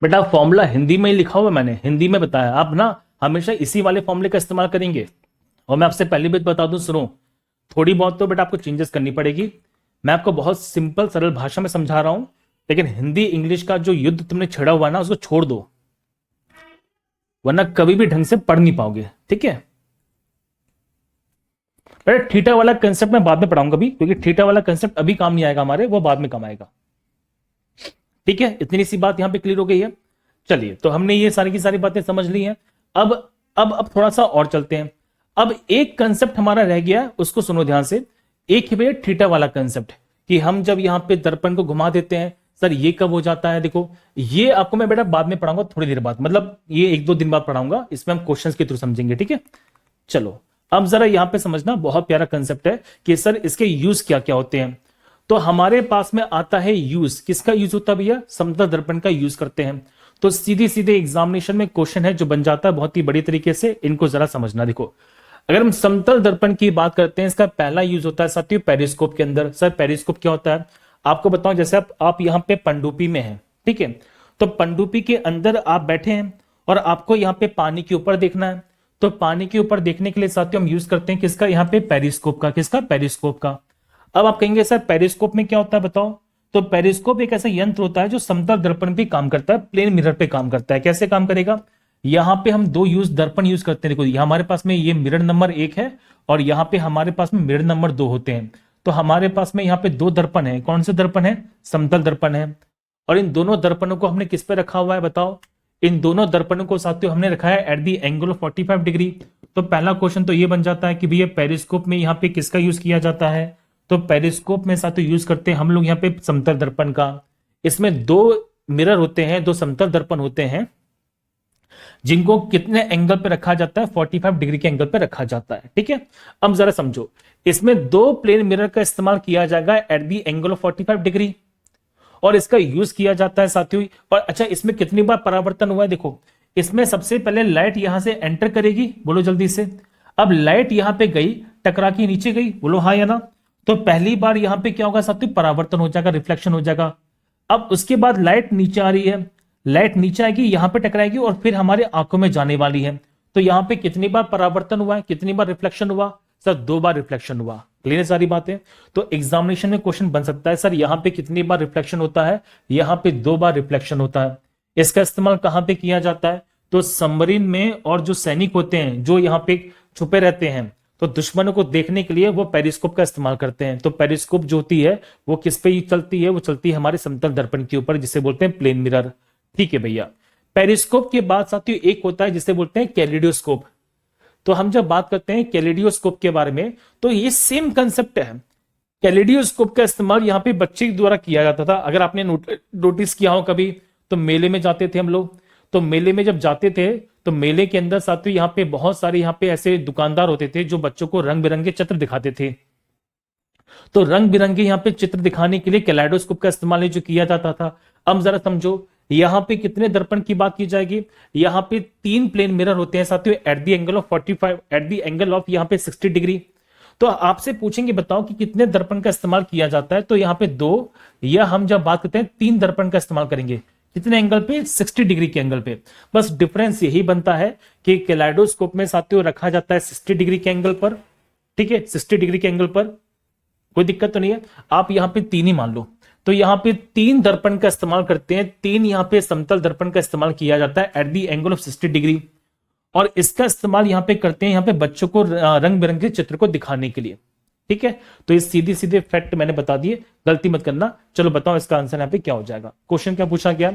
बेटा फॉर्मूला हिंदी में ही लिखा हुआ है, मैंने हिंदी में बताया। आप ना हमेशा इसी वाले फॉर्मूले का इस्तेमाल करेंगे। और मैं आपसे पहली बात बता दूं, सुनो, थोड़ी बहुत तो बेटा आपको चेंजेस करनी पड़ेगी। मैं आपको बहुत सिंपल सरल भाषा में समझा रहा हूं, लेकिन हिंदी इंग्लिश का जो युद्ध तुमने छेड़ा हुआ है ना उसको छोड़ दो, वरना कभी भी ढंग से पढ़ नहीं पाओगे। ठीक है बेटा? थीटा वाला कंसेप्ट मैं बाद में पढ़ाऊंगा अभी, क्योंकि थीटा वाला कंसेप्ट अभी काम नहीं आएगा हमारे, वो बाद में काम आएगा। ठीक है, इतनी सी बात यहां पे क्लियर हो गई है। चलिए, तो हमने ये सारी की सारी बातें समझ ली हैं। अब अब थोड़ा सा और चलते हैं। अब एक कंसेप्ट हमारा रह गया, उसको सुनो ध्यान से। एक है भैया थीटा वाला कंसेप्ट, कि हम जब यहां पे दर्पण को घुमा देते हैं, सर ये कब हो जाता है? देखो ये आपको मैं बेटा बाद में पढ़ाऊंगा, थोड़ी देर बाद, मतलब ये 1-2 दिन बाद पढ़ाऊंगा। इसमें हम क्वेश्चंस के थ्रू समझेंगे। ठीक है, चलो अब जरा यहां पे समझना, बहुत प्यारा कंसेप्ट है कि सर इसके यूज क्या क्या होते हैं। तो हमारे पास में आता है यूज, किसका यूज होता है भैया? समतल दर्पण का यूज करते हैं। तो सीधे सीधे एग्जामिनेशन में क्वेश्चन है जो बन जाता है बहुत ही बड़ी तरीके से, इनको जरा समझना। देखो अगर हम समतल दर्पण की बात करते हैं, इसका पहला यूज होता है साथियों पेरिस्कोप के अंदर। सर पेरिस्कोप क्या होता है? आपको बताऊं, जैसे आप यहां पे पनडुब्बी में हैं, ठीक है, तो पनडुब्बी के अंदर आप बैठे हैं और आपको यहां पे पानी के ऊपर देखना है। तो पानी के ऊपर देखने के लिए साथियों हम यूज करते हैं किसका? यहां पे पेरिस्कोप का। किसका? पेरिस्कोप का। अब आप कहेंगे सर पेरिस्कोप में क्या होता है बताओ? तो पेरिस्कोप एक ऐसा यंत्र होता है जो समतल दर्पण पे काम करता है, प्लेन मिरर पे काम करता है। कैसे काम करेगा? यहां पे हम 2 दर्पण यूज करते हैं। देखो यहां हमारे पास में ये मिरर नंबर 1 है और यहां पे हमारे पास में मिरर नंबर 2 होते हैं। तो हमारे पास में यहाँ पे 2 दर्पण है। कौन से दर्पण है? समतल दर्पण है। और इन दोनों दर्पणों को हमने किस पे रखा हुआ है बताओ? इन दोनों दर्पणों को साथियों हमने रखा है at the angle of 45 degree. तो पहला क्वेश्चन तो ये बन जाता है कि भैया पेरिस्कोप में यहाँ पे किसका यूज किया जाता है? तो पेरिस्कोप में साथियों यूज करते हैं हम लोग यहाँ पे समतल दर्पण का। इसमें दो मिरर होते हैं, दो समतल दर्पण होते हैं, जिनको कितने एंगल पे रखा जाता है? 45 डिग्री के एंगल पे रखा जाता है। ठीक है, अब जरा समझो, इसमें दो प्लेन मिरर का इस्तेमाल किया जाएगा at the angle of 45 degree, और इसका यूज किया जाता है साथियों। और अच्छा, इसमें कितनी बार परावर्तन हुआ है? देखो, इसमें सबसे पहले लाइट यहां से एंटर करेगी, बोलो जल्दी से। अब लाइट यहां पे गई, टकरा के नीचे गई, बोलो हाँ या ना। तो पहली बार यहां पे क्या होगा साथियों? परावर्तन हो जाएगा, रिफ्लेक्शन हो जाएगा। अब उसके बाद लाइट नीचे आ रही है, लाइट नीचे आएगी, यहां पे टकराएगी और फिर हमारे आंखों में जाने वाली है। तो यहां पे कितनी बार परावर्तन हुआ है, कितनी बार रिफ्लेक्शन हुआ? सर 2 बार रिफ्लेक्शन हुआ। क्लियर है सारी बातें? तो एग्जामिनेशन में क्वेश्चन बन सकता है, सर यहां पे कितनी बार रिफ्लेक्शन होता है? यहां पे 2 बार रिफ्लेक्शन होता है। इसका इस्तेमाल कहां पे किया जाता है? तो सबमरीन में, और जो सैनिक होते हैं जो यहां पे छुपे रहते हैं, तो दुश्मनों को देखने के लिए वो पेरिस्कोप का इस्तेमाल करते हैं। तो पेरिस्कोप जो होती है वो किस पे चलती है? वो चलती है हमारे समतल दर्पण के ऊपर, जिसे बोलते हैं प्लेन मिरर। ठीक है भैया। पेरिस्कोप के बाद साथियों एक होता है जिसे बोलते हैं कैलिडोस्कोप। तो हम जब बात करते हैं कैलिडोस्कोप के बारे में, तो ये सेम कंसेप्ट है। कैलिडोस्कोप का इस्तेमाल यहाँ पे बच्चे के द्वारा किया जाता था। अगर आपने नोटिस किया हो कभी, तो मेले में जाते थे हम लोग। तो मेले में जब जाते थे तो मेले के अंदर साथियों यहाँ पे बहुत सारे यहाँ पे ऐसे दुकानदार होते थे जो बच्चों को रंग बिरंगे चित्र दिखाते थे। तो रंग बिरंगे यहाँ पे चित्र दिखाने के लिए कैलेडोस्कोप का इस्तेमाल जो किया जाता था। अब जरा समझो, यहाँ पे कितने दर्पण की बात की जाएगी? यहाँ पे 3 प्लेन मिरर होते हैं साथियों at the angle of 45, at the angle of यहाँ पे 60 डिग्री। तो आपसे पूछेंगे बताओ कि कितने दर्पण का इस्तेमाल किया जाता है? तो यहाँ पे 2, या हम जब बात करते हैं 3 दर्पण का इस्तेमाल करेंगे। कितने एंगल पे? 60 डिग्री के एंगल पे। बस डिफरेंस यही बनता है कि कैलेडोस्कोप में साथियों रखा जाता है 60 डिग्री के एंगल पर। ठीक है, 60 डिग्री के एंगल पर कोई दिक्कत तो नहीं है। आप यहां पे 3 ही मान लो। तो यहां पे 3 दर्पण का इस्तेमाल करते हैं, 3 यहां पे समतल दर्पण का इस्तेमाल किया जाता है at the angle of 60 degree. और इसका इस्तेमाल यहां पे करते हैं यहाँ पे बच्चों को रंग बिरंगे चित्र को दिखाने के लिए। ठीक है, तो ये सीधे सीधे फैक्ट मैंने बता दिए, गलती मत करना। चलो बताओ इसका आंसर यहाँ पे क्या हो जाएगा। क्वेश्चन क्या पूछा गया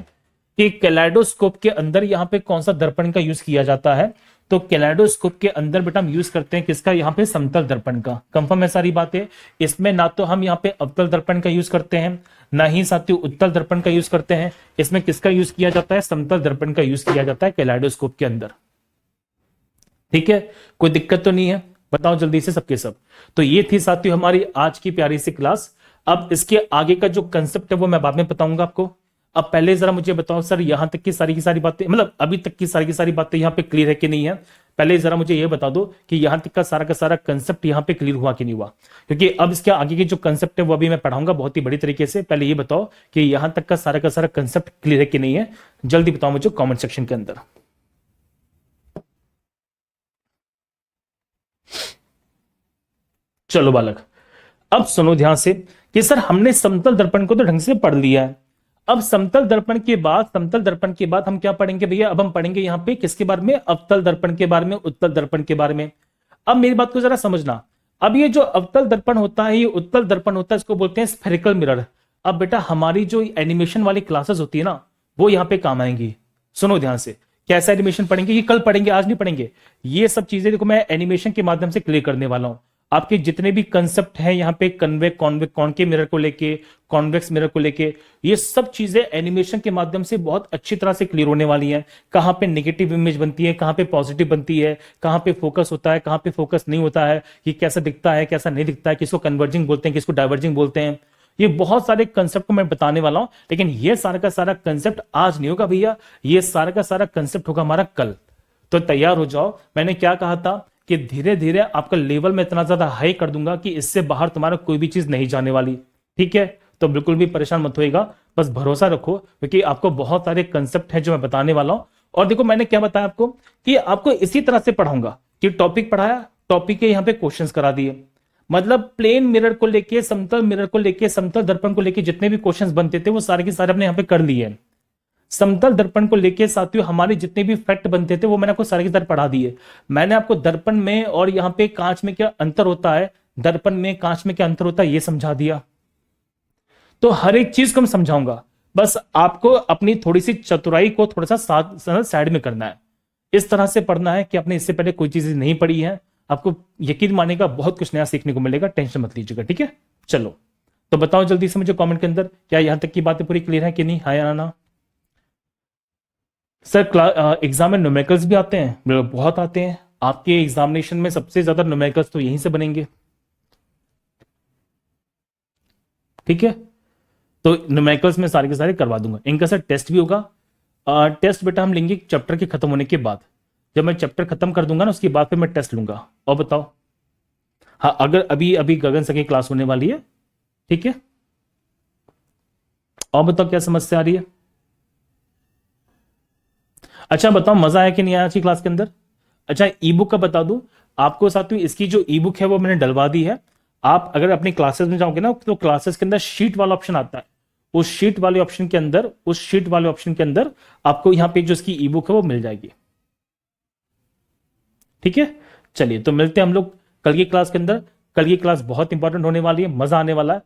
कि कैलेडोस्कोप के अंदर यहाँ पे कौन सा दर्पण का यूज किया जाता है? तो कैलेडोस्कोप के अंदर बेटा हम यूज करते हैं किसका? यहाँ पे समतल दर्पण का। कंफर्म है सारी बातें? इसमें ना तो हम यहाँ पे अवतल दर्पण का यूज करते हैं, ना ही साथियों उत्तल दर्पण का यूज करते हैं। इसमें किसका यूज किया जाता है? समतल दर्पण का यूज किया जाता है कैलेडोस्कोप के अंदर। ठीक है, कोई दिक्कत तो नहीं है? बताओ जल्दी से सबके सब। तो ये थी साथियों हमारी आज की प्यारी सी क्लास। अब इसके आगे का जो कंसेप्ट है वो मैं बाद में बताऊंगा आपको। अब पहले जरा मुझे बताओ सर, यहां तक की सारी बातें, मतलब अभी तक की सारी बातें यहां पे क्लियर है कि नहीं है? पहले जरा मुझे ये बता दो कि यहां तक का सारा कंसेप्ट यहां पे क्लियर हुआ कि नहीं हुआ, क्योंकि अब इसके आगे के जो कंसेप्ट है वो अभी मैं पढ़ाऊंगा बहुत ही बड़ी तरीके से। पहले ये बताओ कि यहां तक का सारा कंसेप्ट क्लियर है कि नहीं है? जल्दी बताओ मुझे कॉमेंट सेक्शन के अंदर। चलो बालक, अब सुनो ध्यान से कि सर हमने समतल दर्पण को तो ढंग से पढ़ लिया है। अब समतल दर्पण के बाद हम क्या पढ़ेंगे भैया? अब हम पढ़ेंगे यहाँ पे किसके बारे में? अवतल दर्पण के बारे में, उत्तल दर्पण के बारे में। अब मेरी बात को जरा समझना। अब ये जो अवतल दर्पण होता है, ये उत्तल दर्पण होता है, इसको बोलते हैं स्फेरिकल मिरर। अब बेटा हमारी जो एनिमेशन वाली क्लासेस होती है ना, वो यहाँ पे काम आएंगी। सुनो ध्यान से, कैसा एनिमेशन पढ़ेंगे? ये कल पढ़ेंगे, आज नहीं पढ़ेंगे। ये सब चीजें देखो मैं एनिमेशन के माध्यम से क्लियर करने वाला हूं। आपके जितने भी कंसेप्ट हैं यहाँ पे, कॉनकेव मिरर को लेके, कॉन्वेक्स मिरर को लेके, ये सब चीजें एनिमेशन के माध्यम से बहुत अच्छी तरह से क्लियर होने वाली हैं। कहाँ पे नेगेटिव इमेज बनती है, कहाँ पे पॉजिटिव बनती है, कहाँ पे फोकस होता है, कहाँ पे फोकस नहीं होता है, ये कैसा दिखता है, कैसा नहीं दिखता है, किसको कन्वर्जिंग बोलते हैं, किसको डाइवर्जिंग बोलते हैं। ये बहुत सारे कंसेप्ट को मैं बताने वाला हूं, लेकिन ये सारा का सारा कंसेप्ट आज नहीं होगा भैया, ये सारा का सारा कंसेप्ट होगा हमारा कल। तो तैयार हो जाओ। मैंने क्या कहा था कि धीरे धीरे आपका लेवल में इतना ज्यादा हाई कर दूंगा कि इससे बाहर तुम्हारा कोई भी चीज नहीं जाने वाली। ठीक है, तो बिल्कुल भी परेशान मत होइएगा, बस भरोसा रखो, क्योंकि आपको बहुत सारे कंसेप्ट हैं जो मैं बताने वाला हूं। और देखो मैंने क्या बताया आपको कि आपको इसी तरह से पढ़ाऊंगा कि टॉपिक पढ़ाया, टॉपिक के यहाँ पे क्वेश्चंस करा दिए। मतलब प्लेन मिरर को लेके, समतल मिरर को लेके, समतल दर्पण को लेके जितने भी क्वेश्चंस बनते थे वो सारे के सारे अपने यहाँ पे कर लिए। समतल दर्पण को लेके साथियों हमारे जितने भी फैक्ट बनते थे वो मैंने आपको सारे के सारे पढ़ा दिए। मैंने आपको दर्पण में और यहाँ पे कांच में क्या अंतर होता है, दर्पण में कांच में क्या अंतर होता है, ये समझा दिया। तो हर एक चीज को मैं समझाऊंगा, बस आपको अपनी थोड़ी सी चतुराई को थोड़ा सा साइड में करना है, इस तरह से पढ़ना है कि आपने इससे पहले कोई चीज नहीं पढ़ी है। आपको यकीन मानेगा बहुत कुछ नया सीखने को मिलेगा, टेंशन मत लीजिएगा, ठीक है। चलो तो बताओ जल्दी से मुझे कमेंट के अंदर, क्या यहां तक की बातें पूरी क्लियर है कि नहीं, हाँ या ना। सर एग्जाम में न्यूमेरिकल्स भी आते हैं? बिल्कुल, बहुत आते हैं। आपके एग्जामिनेशन में सबसे ज्यादा न्यूमेरिकल्स तो यहीं से बनेंगे, ठीक है। तो न्यूमेरिकल्स में सारे के सारे करवा दूंगा। इनका सर टेस्ट भी होगा। टेस्ट बेटा हम लेंगे चैप्टर के खत्म होने के बाद, जब मैं चैप्टर खत्म कर दूंगा ना उसके बाद फिर मैं टेस्ट लूंगा। और बताओ, हाँ अगर अभी अभी गगन सर की क्लास होने वाली है, ठीक है। और बताओ क्या समस्या आ रही है। अच्छा बताओ मजा आया कि नहीं आया आज की क्लास के अंदर। अच्छा ई बुक का बता दूं आपको साथियों, इसकी जो ई बुक है वो मैंने डलवा दी है। आप अगर अपनी क्लासेस में जाओगे ना तो क्लासेस के अंदर शीट वाला ऑप्शन आता है, उस शीट वाले ऑप्शन के अंदर, उस शीट वाले ऑप्शन के अंदर आपको यहाँ पे जो इसकी ई बुक है वो मिल जाएगी, ठीक है। चलिए तो मिलते हैं हम लोग कल की क्लास के अंदर। कल की क्लास बहुत इंपॉर्टेंट होने वाली है, मजा आने वाला है,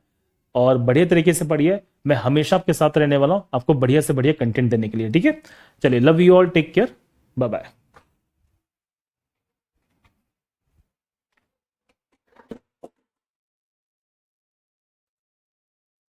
और बढ़िया तरीके से पढ़िए। मैं हमेशा आपके साथ रहने वाला हूं आपको बढ़िया से बढ़िया कंटेंट देने के लिए, ठीक है। चलिए love you all, take care, bye bye.